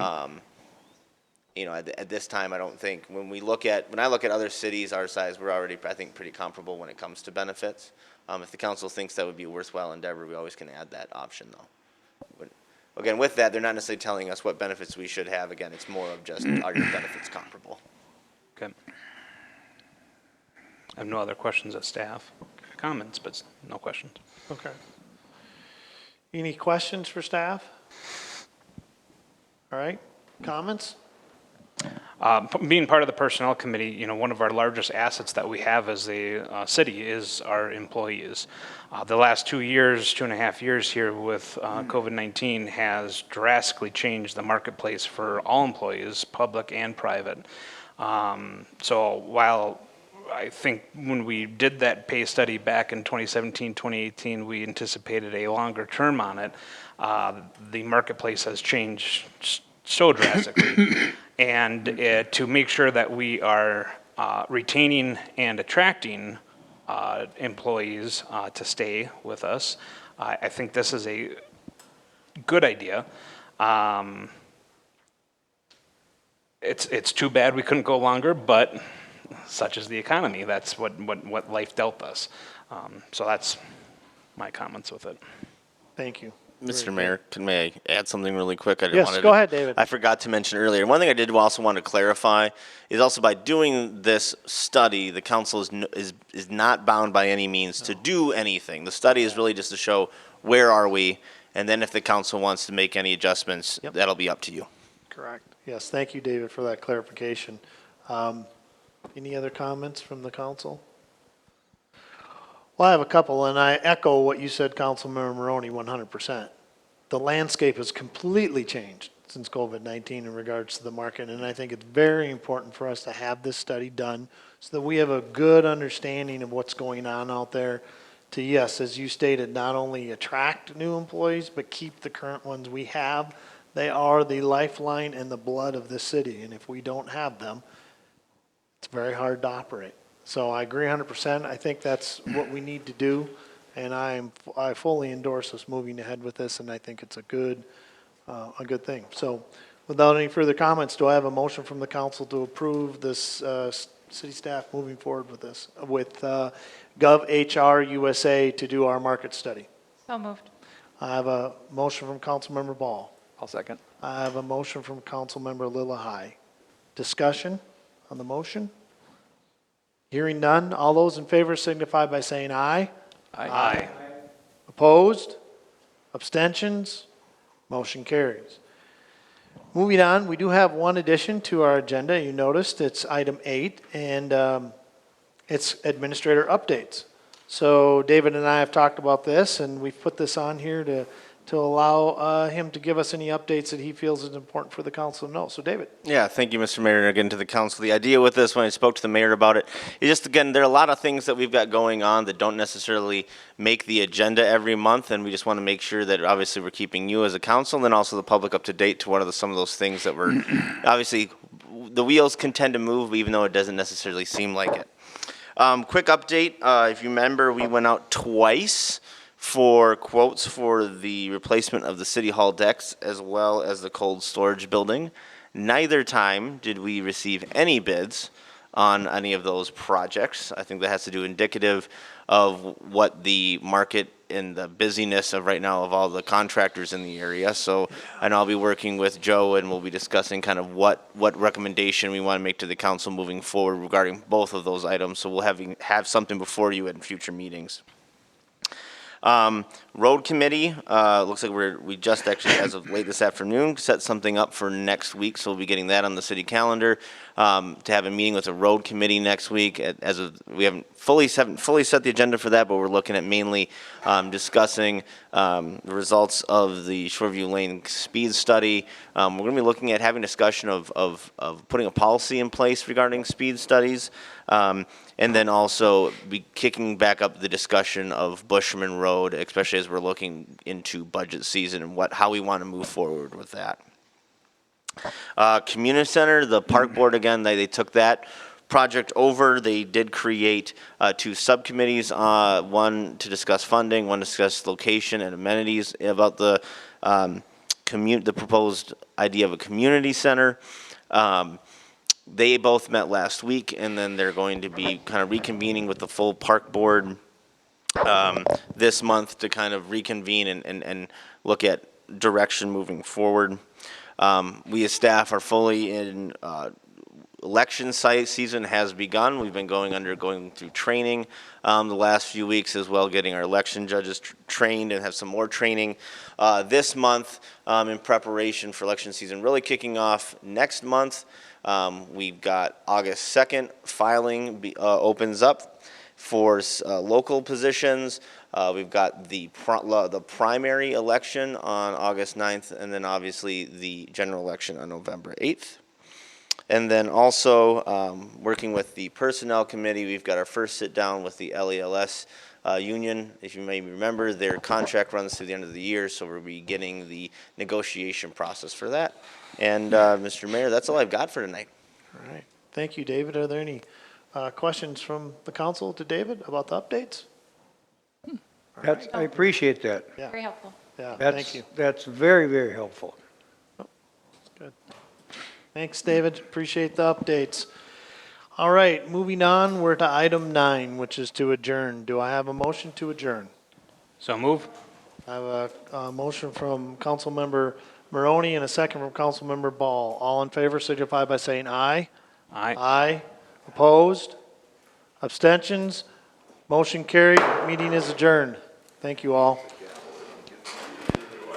At this time, I don't think, when I look at other cities our size, we're already, I think, pretty comparable when it comes to benefits. If the council thinks that would be a worthwhile endeavor, we always can add that option, though. Again, with that, they're not necessarily telling us what benefits we should have. Again, it's more of just, are your benefits comparable? Okay. I have no other questions of staff. Comments, but no questions. Okay. Any questions for staff? All right, comments? Being part of the personnel committee, one of our largest assets that we have as a city is our employees. The last 2.5 years here with COVID-19 has drastically changed the marketplace for all employees, public and private. So while I think when we did that pay study back in 2017, 2018, we anticipated a longer term on it. The marketplace has changed so drastically. And to make sure that we are retaining and attracting employees to stay with us, I think this is a good idea. It's too bad we couldn't go longer, but such as the economy. That's what life dealt us. So that's my comments with it. Thank you. Mr. Mayor, may I add something really quick? Yes, go ahead, David. I forgot to mention earlier. One thing I did also want to clarify is also by doing this study, the council is not bound by any means to do anything. The study is really just to show where are we, and then if the council wants to make any adjustments, Yep. that'll be up to you. Correct. Yes, thank you, David, for that clarification. Any other comments from the council? Well, I have a couple, and I echo what you said, Councilmember Maroney, 100%. The landscape has completely changed since COVID-19 in regards to the market, and I think it's very important for us to have this study done so that we have a good understanding of what's going on out there to, yes, as you stated, not only attract new employees, but keep the current ones we have. They are the lifeline and the blood of this city, and if we don't have them, it's very hard to operate. So I agree 100%. I think that's what we need to do, and I fully endorse us moving ahead with this, and I think it's a good thing. So without any further comments, do I have a motion from the council to approve this city staff moving forward with this, with GovHR USA to do our market study? So moved. I have a motion from Councilmember Ball. I'll second. I have a motion from Councilmember Lillahei. Discussion on the motion? Hearing none, all those in favor signify by saying aye. Aye. Opposed? Abstentions? Motion carries. Moving on, we do have one addition to our agenda. You noticed it's item 8, and it's administrator updates. So David and I have talked about this, and we've put this on here to allow him to give us any updates that he feels is important for the council to know. So David. Yeah, thank you, Mr. Mayor, and again to the council. The idea with this, when I spoke to the mayor about it, is just, again, there are a lot of things that we've got going on that don't necessarily make the agenda every month, and we just want to make sure that obviously we're keeping you as a council and then also the public up to date to some of those things that we're, obviously, the wheels can tend to move, even though it doesn't necessarily seem like it. Quick update, if you remember, we went out twice for quotes for the replacement of the City Hall decks as well as the cold storage building. Neither time did we receive any bids on any of those projects. I think that has to do indicative of what the market and the busyness of right now of all the contractors in the area. So I know I'll be working with Joe and we'll be discussing kind of what recommendation we want to make to the council moving forward regarding both of those items. So we'll have something before you in future meetings. Road committee, looks like we just actually, as of late this afternoon, set something up for next week, so we'll be getting that on the city calendar, to have a meeting with the road committee next week. We haven't fully set the agenda for that, but we're looking at mainly, discussing, the results of the Shoreview Lane speed study. We're gonna be looking at having discussion of putting a policy in place regarding speed studies. And then also be kicking back up the discussion of Bushman Road, especially as we're looking into budget season and how we want to move forward with that. Community Center, the park board, again, they took that project over. They did create 2 subcommittees, one to discuss funding, one to discuss location and amenities about the proposed idea of a community center. They both met last week, and then they're going to be kind of reconvening with the full park board this month to kind of reconvene and look at direction moving forward. We as staff are fully in election season has begun. We've been going through training the last few weeks as well, getting our election judges trained and have some more training this month in preparation for election season really kicking off next month. We've got August 2nd, filing opens up for local positions. We've got the primary election on August 9th, and then obviously the general election on November 8th. And then also working with the Personnel Committee, we've got our first sit down with the LELS union. If you may remember, their contract runs through the end of the year, so we'll be beginning the negotiation process for that. And Mr. Mayor, that's all I've got for tonight. All right. Thank you, David. Are there any questions from the council to David about the updates? I appreciate that. Yeah. Very helpful. Yeah, That's, thank you. that's very, very helpful. Good. Thanks, David. Appreciate the updates. All right, moving on, we're to item 9, which is to adjourn. Do I have a motion to adjourn? So move. I have a motion from Councilmember Maroney and a second from Councilmember Ball. All in favor signify by saying aye. Aye. Aye. Opposed? Abstentions? Motion carried. Meeting is adjourned. Thank you all.